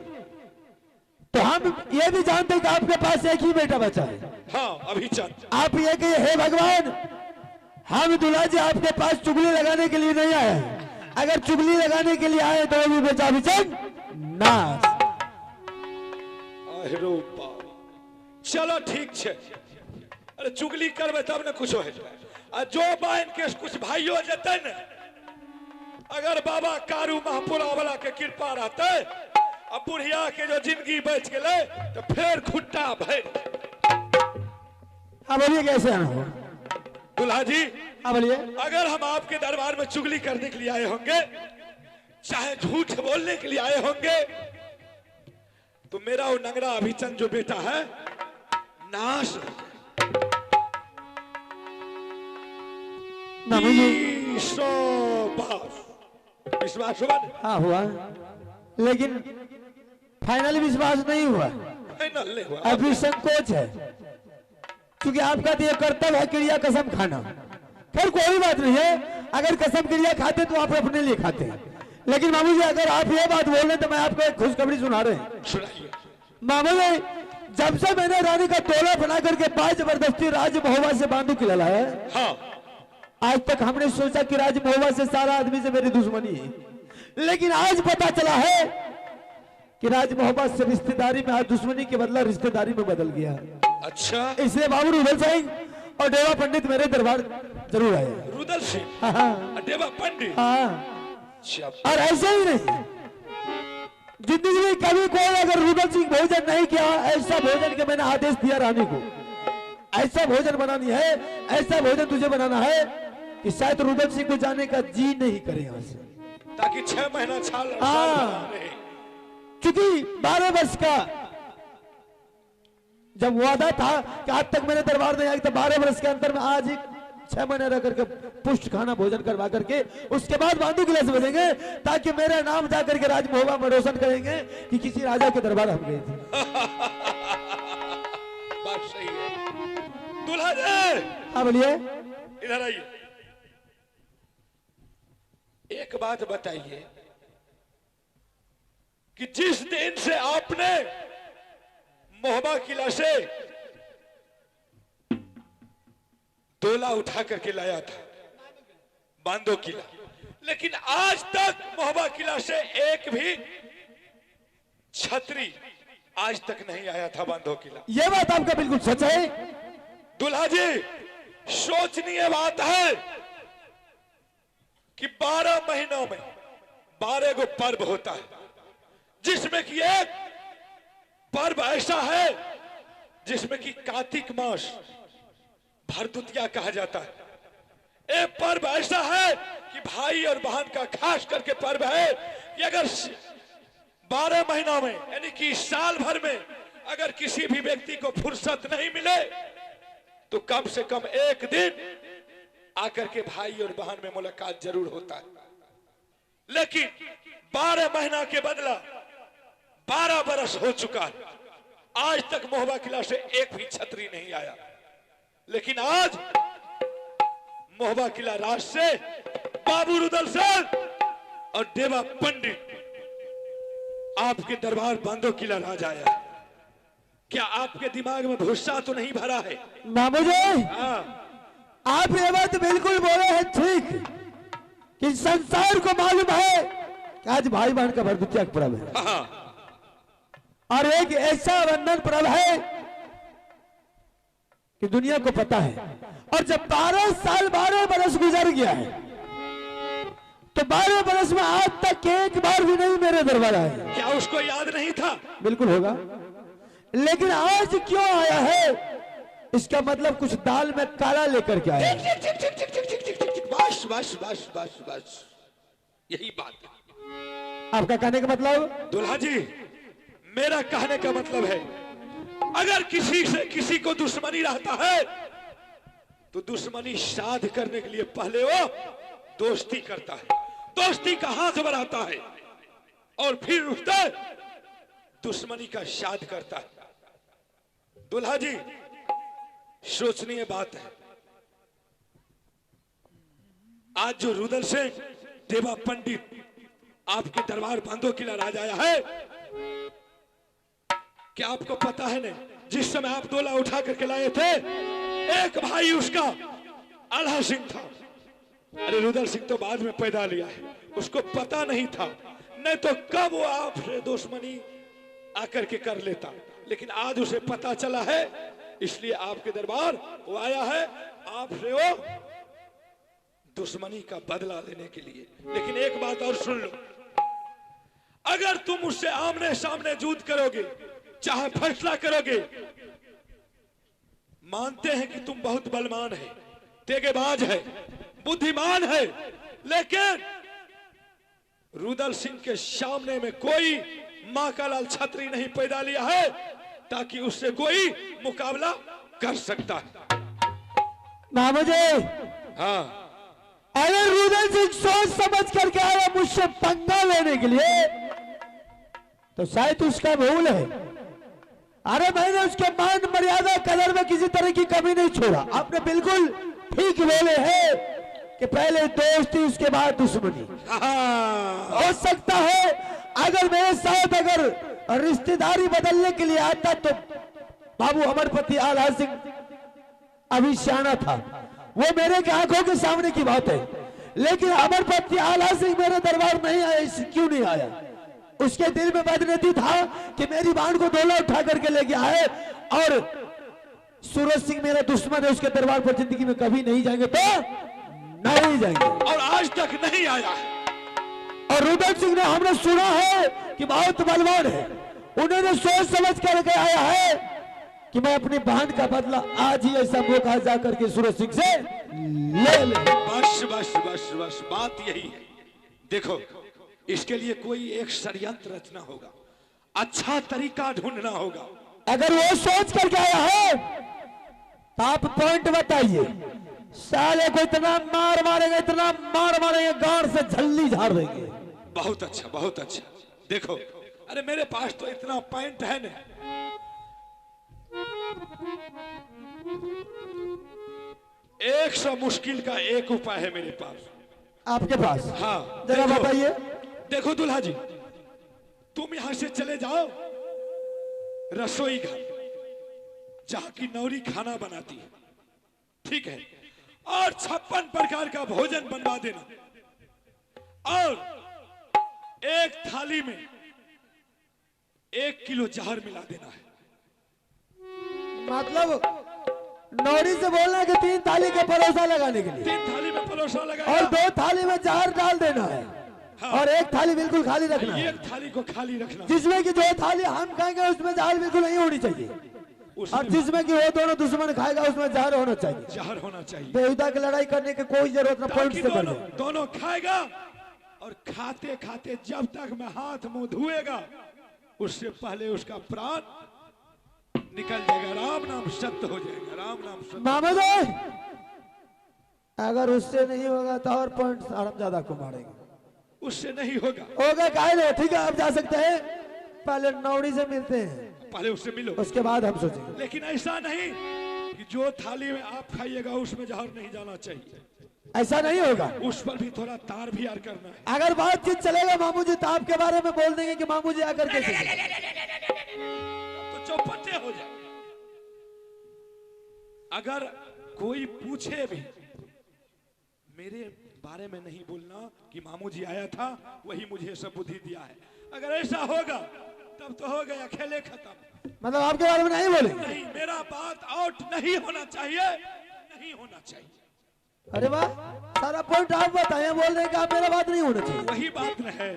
S3: तो हम ये भी जानते हैं कि आपके पास एक ही बेटा बचा है।
S1: हाँ, अभी चल।
S3: आप ये कहिए, हे भगवान, हम दूल्हा जी आपके पास चुगली लगाने के लिए नहीं आए हैं। अगर चुगली लगाने के लिए आए तो वो भी बेचा बिचन नाश।
S1: अहिरो बाप। चलो ठीक है। अरे चुगली करबे तब न कुछ होए। आ जो बहन के कुछ भाइयों जते न, अगर बाबा कारू महापुरा वाला के कृपा रहते, अब बुढ़िया के जो जिंदगी बच गए तो फिर खुट्टा भर।
S3: हाँ बोलिए, कैसे आना हो?
S1: दूल्हा जी,
S3: हाँ बोलिए।
S1: अगर हम आपके दरबार में चुगली करने के लिए आए होंगे, चाहे झूठ बोलने के लिए आए होंगे, तो मेरा वो नंगरा अभिचंद जो बेटा है नाश हो जाए।
S3: मामू जी।
S1: विश्वास हुआ?
S3: हाँ हुआ, लेकिन फाइनली विश्वास नहीं हुआ।
S1: फाइनल नहीं हुआ।
S3: अभी संकोच है, क्योंकि आपका तो ये कर्तव्य है क्रिया कसम खाना। खैर कोई बात नहीं है, अगर कसम क्रिया खाते तो आप अपने लिए खाते हैं। लेकिन मामू जी, अगर आप ये बात बोल रहे हैं तो मैं आपको एक खुशखबरी सुना रहे हैं।
S1: सुनाइए।
S3: मामू जी, जब से मैंने रानी का तोला बना करके पाय जबरदस्ती राज महुआ से बांधू खिलाया है,
S1: हाँ,
S3: आज तक हमने सोचा कि राज महुआ से सारा आदमी से मेरी दुश्मनी है, लेकिन आज पता चला है कि राज मोहब्बत से रिश्तेदारी में आज दुश्मनी के बदला रिश्तेदारी में बदल गया।
S1: अच्छा।
S3: इसलिए बाबू रुदल सिंह और देवा पंडित मेरे दरबार जरूर आए।
S1: रुदल सिंह,
S3: हाँ हाँ
S1: देवा पंडित।
S3: हाँ।
S1: अच्छा।
S3: और ऐसे ही नहीं, जिंदगी में कभी कोई अगर रुदल सिंह भोजन नहीं किया, ऐसा भोजन के मैंने आदेश दिया रानी को, ऐसा भोजन बनानी है, ऐसा भोजन तुझे बनाना है कि शायद रुदल सिंह को जाने का जी नहीं करे यहाँ से,
S1: ताकि 6 महीना छाल
S3: हाँ।
S1: रहे।
S3: क्योंकि 12 वर्ष का जब वादा था कि आज तक मैंने दरबार नहीं आया, तो 12 वर्ष के अंतर में आज ही 6 महीने रह करके पुष्ट खाना भोजन करवा करके उसके बाद बांधू किला से बजेंगे, ताकि मेरा नाम जाकर के राज महुआ में रोशन करेंगे कि किसी राजा के दरबार हम गए थे।
S1: बात सही है। दूल्हा जी,
S3: हाँ बोलिए।
S1: इधर आइए। एक बात बताइए कि जिस दिन से आपने मोहबा किला से तोला उठा करके लाया था बांदो किला, लेकिन आज तक मोहबा किला से एक भी छतरी आज तक नहीं आया था बांदो किला।
S3: ये बात आपका बिल्कुल सच है।
S1: दूल्हा जी, सोचनीय बात है कि 12 महीनों में 12 गो पर्व होता है, जिसमें कि एक पर्व ऐसा है जिसमें कि कार्तिक मास भरदुतिया कहा जाता है। एक पर्व ऐसा है कि भाई और बहन का खास करके पर्व है कि अगर 12 महीनों में यानी कि साल भर में अगर किसी भी व्यक्ति को फुर्सत नहीं मिले तो कम से कम एक दिन आकर के भाई और बहन में मुलाकात जरूर होता है। लेकिन 12 महीना के बदला 12 बरस हो चुका है, आज तक मोहबा किला से एक भी छतरी नहीं आया। लेकिन आज मोहबा किला राज से बाबू रुदल सिंह और देवा पंडित आपके दरबार बांदो किला राज आया। क्या आपके दिमाग में भूसा तो नहीं भरा है?
S3: मामू जी,
S1: हाँ।
S3: आप ये बात बिल्कुल बोले हैं ठीक, कि संसार को मालूम है कि आज भाई बहन का भरदुतिया का पर्व है
S1: हाँ
S3: और एक ऐसा बंधन पर्व है कि दुनिया को पता है। और जब 12 साल 12 बरस गुजर गया है तो 12 बरस में आज तक एक बार भी नहीं मेरे दरबार आए।
S1: क्या उसको याद नहीं था?
S3: बिल्कुल होगा, लेकिन आज क्यों आया है इसका मतलब कुछ दाल में काला लेकर के आया है।
S1: बस बस बस बस बस यही बात है।
S3: आपका कहने का मतलब?
S1: दुल्हा जी, मेरा कहने का मतलब है अगर किसी से किसी को दुश्मनी रहता है तो दुश्मनी साध करने के लिए पहले वो दोस्ती करता है, दोस्ती का हाथ बढ़ाता है और फिर उससे दुश्मनी का साध करता है। दुल्हा जी, सोचनीय बात है। आज जो रुदल सिंह देवा पंडित आपके दरबार बांधो किला राज आया है, क्या आपको पता है ना, जिस समय आप डोला उठा करके लाए थे एक भाई उसका आल्हा सिंह था। अरे रुदल सिंह तो बाद में पैदा लिया है, उसको पता नहीं था, नहीं तो कब वो आपसे दुश्मनी आकर के कर लेता। लेकिन आज उसे पता चला है, इसलिए आपके दरबार वो आया है आपसे वो दुश्मनी का बदला लेने के लिए। लेकिन एक बात और सुन लो, अगर तुम उससे आमने सामने जूझ करोगे, चाहे फैसला करोगे, मानते हैं कि तुम बहुत बलवान है, तेगेबाज है, बुद्धिमान है, लेकिन रुदल सिंह के सामने में कोई मां का लाल छतरी नहीं पैदा लिया है ताकि उससे कोई मुकाबला कर सकता है।
S3: मामू जी,
S1: हाँ,
S3: अगर रुदल सिंह सोच समझ करके आया मुझसे पंगा लेने के लिए तो शायद उसका भूल है। अरे मैंने उसके मान मर्यादा कदर में किसी तरह की कमी नहीं छोड़ा। आपने बिल्कुल ठीक बोले हैं कि पहले दोस्ती उसके बाद दुश्मनी।
S1: हाँ।
S3: हो सकता है अगर मेरे साथ अगर रिश्तेदारी बदलने के लिए आता तो बाबू अमरपति आल्हा सिंह अभी सियाना था, वो मेरे के आंखों के सामने की बात है। लेकिन अमरपति आल्हा सिंह मेरे दरबार नहीं आया, क्यों नहीं आया? उसके दिल में बदनीति था कि मेरी बहन को डोला उठा करके ले गया है और सूरज सिंह मेरा दुश्मन है, उसके दरबार पर जिंदगी में कभी नहीं जाएंगे तो नहीं जाएंगे,
S1: और आज तक नहीं आया।
S3: और रुदल सिंह ने हमने सुना है कि बहुत बलवान है, उन्होंने सोच समझ करके आया है कि मैं अपनी बहन का बदला आज ही ऐसा मौका जाकर के सूरज सिंह से ले ले।
S1: बस बस बस बस बात यही है। देखो, इसके लिए कोई एक षड्यंत्र रचना होगा, अच्छा तरीका ढूंढना होगा।
S3: अगर वो सोच करके आया है तो आप पॉइंट बताइए। साले को इतना मार मारेंगे, इतना मार मारेंगे, गांड से झल्ली झाड़ देंगे।
S1: बहुत अच्छा, बहुत अच्छा। देखो, अरे मेरे पास तो इतना पॉइंट है ना, 100 मुश्किल का एक उपाय है मेरे पास।
S3: आपके पास?
S1: हाँ,
S3: जरा
S1: देखो,
S3: बताइए।
S1: देखो दुल्हा जी, तुम यहां से चले जाओ रसोई घर, जहां की नौरी खाना बनाती है, ठीक है, और 56 प्रकार का भोजन बनवा देना, और एक थाली में 1 किलो जहर मिला देना है।
S3: मतलब नौरी से बोलना कि 3 थाली का परोसा लगाने के लिए,
S1: 3 थाली में परोसा लगा
S3: और 2 थाली में जहर डाल देना है,
S1: हाँ।
S3: और 1 थाली बिल्कुल खाली रखना है,
S1: 1 थाली को खाली रखना,
S3: जिसमें कि 2 थाली हम खाएंगे उसमें जहर बिल्कुल नहीं होनी चाहिए, और जिसमें कि वो दोनों दुश्मन खाएगा उसमें जहर होना चाहिए।
S1: जहर होना चाहिए,
S3: बेहुदा की लड़ाई करने की कोई जरूरत ना, पॉइंट
S1: ताकि
S3: से कर
S1: दोनों
S3: ले।
S1: दोनों खाएगा, और खाते खाते जब तक मैं हाथ मुंह धुएगा उससे पहले उसका प्राण निकल जाएगा, राम नाम सत्य हो जाएगा, राम नाम सत्य।
S3: मामा जी, अगर उससे नहीं होगा तो और पॉइंट हम ज्यादा को मारेंगे।
S1: उससे नहीं होगा,
S3: होगा काहे नहीं? ठीक है, आप जा सकते हैं, पहले नौड़ी से मिलते हैं,
S1: पहले उससे मिलो,
S3: उसके बाद हम सोचेंगे।
S1: लेकिन ऐसा नहीं कि जो थाली में आप खाइएगा उसमें जहर नहीं जाना चाहिए,
S3: ऐसा नहीं होगा।
S1: उस पर भी थोड़ा तार भी यार करना है।
S3: अगर बातचीत चलेगा मामू जी तो आपके बारे में बोल देंगे कि मामू जी आकर के
S1: तो चौपटे हो जाए। अगर कोई पूछे भी मेरे बारे में नहीं बोलना कि मामू जी आया था वही मुझे सब बुद्धि दिया है। अगर ऐसा होगा तब तो हो गया, खेले खत्म।
S3: मतलब आपके बारे में नहीं बोले?
S1: नहीं, मेरा बात आउट नहीं होना चाहिए, नहीं होना चाहिए।
S3: अरे वाह, सारा पॉइंट आप बताएं, बोल रहे हैं कि आप मेरा बात नहीं होना चाहिए।
S1: वही बात न है।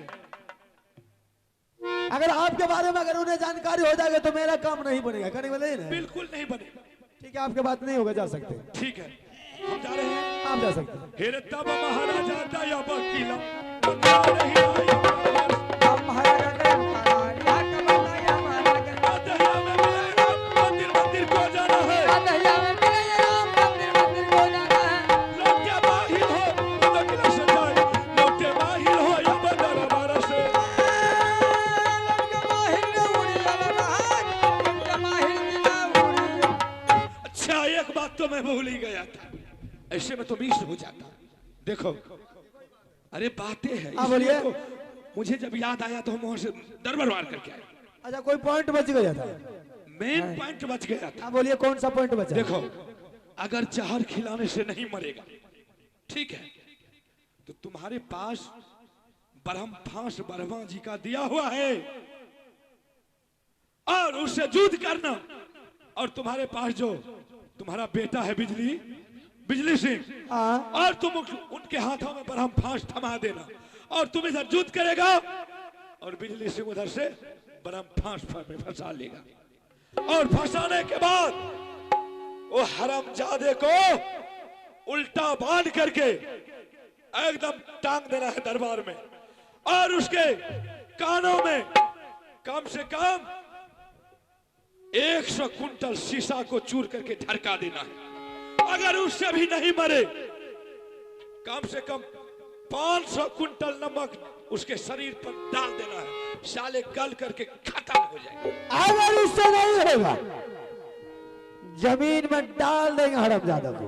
S3: अगर आपके बारे में अगर उन्हें जानकारी हो जाएगा तो मेरा काम नहीं बनेगा, करें बोले ना?
S1: बिल्कुल नहीं बनेगा।
S3: ठीक है, आपके बात नहीं होगा, जा सकते हैं।
S1: ठीक है, हम जा रहे हैं।
S3: आप जा सकते हैं।
S1: हेरे तब महाराजा दया बकीला बता रही आया
S4: हम महाराजा का महाराजा का बताया महाराजा
S1: दया में मिलेगा, मंदिर मंदिर को जाना है।
S4: दहिया में मिलेगा, मंदिर मंदिर को जाना है।
S1: लौटे बाहिर हो बकीला से जाए, लौटे बाहिर हो या बदर बारा से।
S4: लड़का माहिर ने उड़िया महाराज, लड़का माहिर ने उड़िया।
S1: अच्छा, एक बात तो मैं भूल ही गया था, ऐसे में तो मिस हो जाता। देखो, अरे बातें हैं।
S3: हाँ, बोलिए।
S1: इसलिए तो मुझे जब याद आया तो हम वहां से दरबार मार करके आए।
S3: अच्छा, कोई पॉइंट बच गया था?
S1: मेन पॉइंट बच गया था।
S3: हाँ बोलिए, कौन सा पॉइंट बचा?
S1: देखो, अगर जहर खिलाने से नहीं मरेगा, ठीक है, तो तुम्हारे पास ब्रह्म फांस ब्रह्मा जी का दिया हुआ है और उससे युद्ध करना। और तुम्हारे पास जो तुम्हारा बेटा है बिजली सिंह,
S3: हाँ।
S1: और तुम उनके हाथों में ब्रह्म फांस थमा देना और तुम इधर युद्ध करेगा और बिजली सिंह उधर से ब्रह्म फांस में फंसा लेगा। और फंसाने के बाद वो हरामजादे को उल्टा बांध करके एकदम टांग देना है दरबार में, और उसके कानों में कम से कम 100 कुंटल शीशा को चूर करके ढरका देना है। अगर उससे भी नहीं मरे, कम से कम 500 कुंटल नमक उसके शरीर पर डाल देना है, साले गल करके खत्म हो जाएगा।
S3: अगर उससे नहीं होगा, जमीन में डाल देंगे हरामजादा को,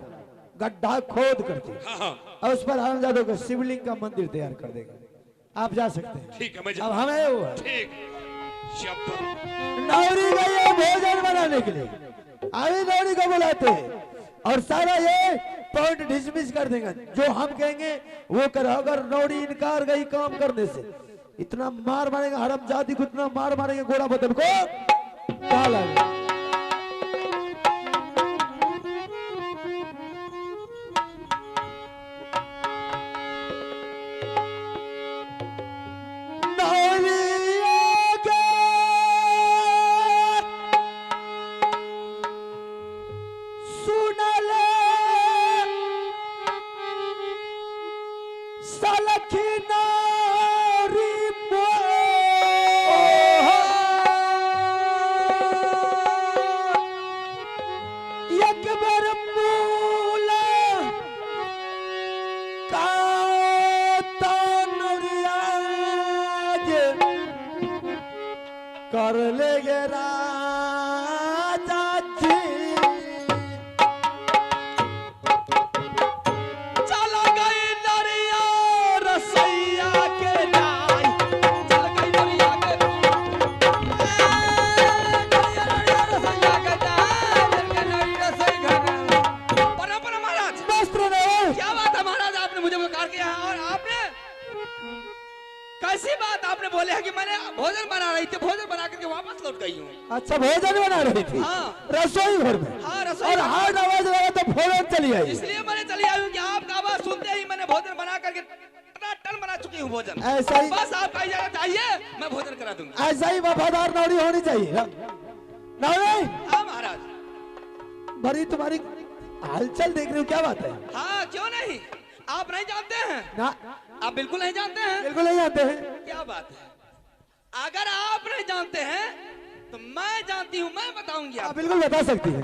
S3: गड्ढा खोद करके,
S1: हाँ,
S3: और उस पर हरामजादा को शिवलिंग का मंदिर तैयार कर देगा। आप जा सकते हैं।
S1: ठीक है, मैं
S3: अब हमें वो है,
S1: ठीक
S3: नौरी गई है भोजन बनाने के लिए, अभी नौरी को बुलाते हैं और सारा ये पॉइंट डिसमिस कर देंगे। जो हम कहेंगे वो करो। अगर नौरी इनकार गई काम करने से, इतना मार मारेंगे हरामजादी को, इतना मार मारेंगे गोरा बदन को, क्या लगे? कर लेगे राजा जी।
S5: चला गई नरिया रसैया के नाई, चल गई नरिया के परम महाराज।
S3: वस्त्र ने
S5: क्या बात है महाराज, आपने मुझे पुकार किया और आपने कैसी बात आपने बोले है कि मैंने भोजन बना रही थी, भोजन बना करके वापस लौट गई हूँ।
S3: अच्छा भोजन बना रही थी?
S5: हाँ।
S3: रसोई घर में?
S5: हाँ, रसोई
S3: और
S5: घर में।
S3: हार्ड आवाज लगा तो फौरन चली आई?
S5: इसलिए मैंने चली आई हूँ कि आपका आवाज सुनते ही मैंने भोजन बना करके टन बना चुकी हूँ भोजन।
S3: ऐसा ही,
S5: बस आपका इजाजत चाहिए, मैं भोजन करा दूंगा।
S3: ऐसा ही वफादार नौरी होनी चाहिए। नौरी,
S5: हाँ महाराज।
S3: बड़ी तुम्हारी हलचल देख रही हूँ, क्या बात है?
S5: हाँ, क्यों नहीं, आप नहीं जानते हैं?
S3: ना,
S5: आप बिल्कुल नहीं जानते हैं?
S3: बिल्कुल नहीं आते हैं।
S5: क्या बात है, अगर आप नहीं जानते हैं तो मैं जानती हूँ, मैं बताऊंगी
S3: आप
S5: आप।
S3: बिल्कुल बता सकती है।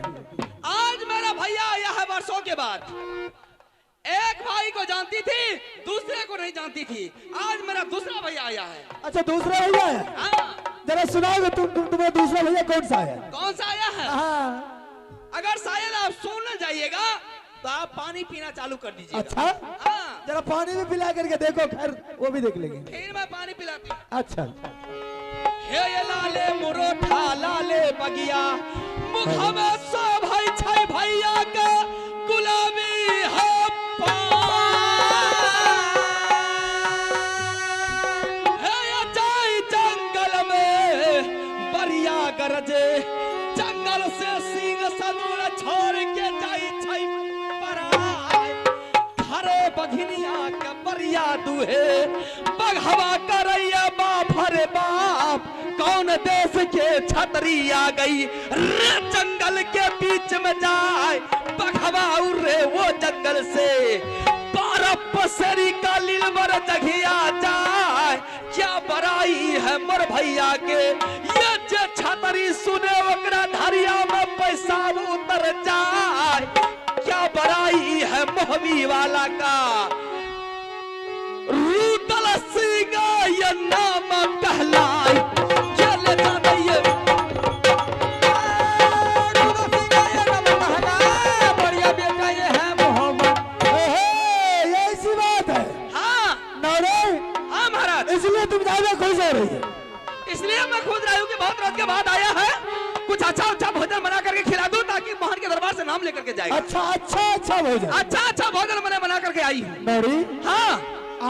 S5: आज मेरा भैया आया है वर्षों के बाद। एक भाई को जानती थी, दूसरे को नहीं जानती थी। आज मेरा दूसरा भैया आया है।
S3: अच्छा दूसरा भैया है?
S5: हाँ।
S3: जरा सुनाओगे तुम्हें दूसरा भैया कौन सा है?
S5: कौन सा आया है?
S3: हाँ।
S5: अगर शायद आप सुन न जाइएगा तो आप पानी पीना चालू कर दीजिए।
S3: अच्छा,
S5: हाँ,
S3: जरा पानी भी पिला करके देखो, खैर वो भी देख लेंगे।
S5: फिर मैं पानी पिलाती हूँ।
S3: अच्छा,
S5: हे ये लाले मुरोठा लाले बगिया, मुख में सो भाई छै भैया का गुलाबी है पान। बघिनिया के बरिया दुहे बघवा करैया बाप हरे बाप कौन देश के छतरी आ गई रे जंगल के बीच में जाए बघवा उरे वो जंगल से बारह पसरी का लीलवर जघिया जाए क्या बड़ाई है मोर भैया के ये जे छतरी सुने ओकरा धरिया में पैसा उतर जाए क्या बड़ाई है मोहबी वाला का रूदल सिंह ये नाम कहलाए चल जाइए
S4: बढ़िया बेटा ये है मोहम्मद।
S3: ये ऐसी बात है
S5: हाँ
S3: नौरे,
S5: हाँ महाराज
S3: इसलिए तुम ज्यादा खुश हो रही है।
S5: इसलिए मैं खुद रहा हूँ कि बहुत रात के बाद आया है कुछ अच्छा भोजन बना करके खिला दूं ताकि मोहन के दरबार से नाम लेकर के जाएगा
S3: अच्छा भोजन।
S5: अच्छा भोजन मैंने बना करके आई हूँ
S3: नौरी,
S5: हाँ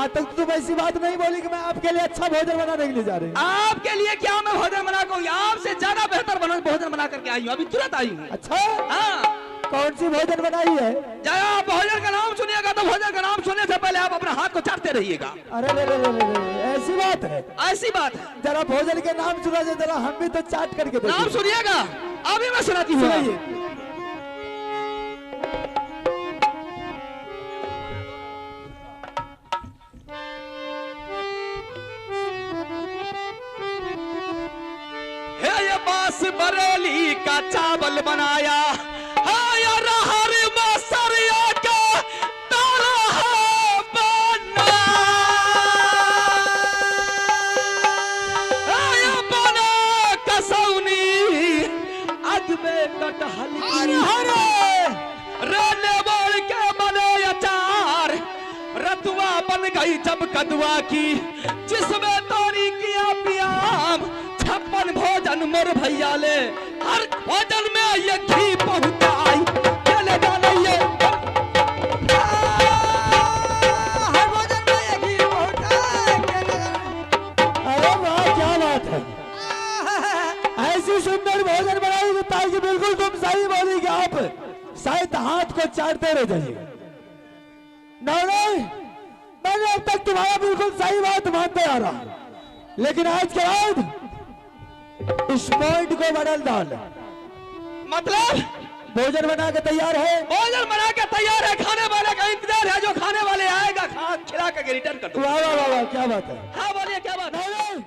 S3: आज तक तो तुम ऐसी बात नहीं बोली कि मैं आपके लिए अच्छा भोजन बनाने के लिए जा रही हूँ।
S5: आपके लिए क्या मैं भोजन बना कहूँ आपसे ज्यादा बेहतर भोजन बना करके आई हूँ अभी तुरंत आई हूँ
S3: अच्छा,
S5: हाँ
S3: कौन सी भोजन बनाई है?
S5: जब आप भोजन का नाम सुनिएगा तो भोजन का नाम सुनने से पहले आप अपने हाथ को चाटते रहिएगा
S3: अरे रे, ऐसी बात है?
S5: ऐसी बात है
S3: जरा भोजन के नाम सुना जाए, जरा हम भी तो चाट करके देखिए।
S5: नाम सुनिएगा अभी मैं सुनाती हूँ
S3: सुनाइए।
S5: है ये बास बरेली का चावल बनाया हाँ ये रहर मसरिया का दाना है बना हाँ ये बना कसौनी अग में कटहल रेले बोल के बने अचार रतुआ बन गई जब कदुआ की जिसमें तोरी किया पियाम 56 भोजन मोर भैया ले हर भोजन में ये घी पहुंचाई चले जाने ये
S4: हर भोजन में ये घी पहुंचाए
S3: अरे वाह, क्या बात है। ऐसी सुंदर भोजन बनाई तो ताई जी बिल्कुल तुम सही बोली कि आप शायद हाथ को चाटते रह जाइए। नौरे, मैंने अब तक तुम्हारा बिल्कुल सही बात मानते आ रहा, लेकिन आज के बाद इस पॉइंट को बदल डाल।
S5: मतलब
S3: भोजन बना के तैयार है?
S5: भोजन बना के तैयार है खाने वाले का इंतजार है जो खाने वाले आएगा खा खिला करके रिटर्न कर दूंगा
S3: वाह वाह वाह, क्या बात है।
S5: हाँ बोलिए क्या बात है
S3: नौरे,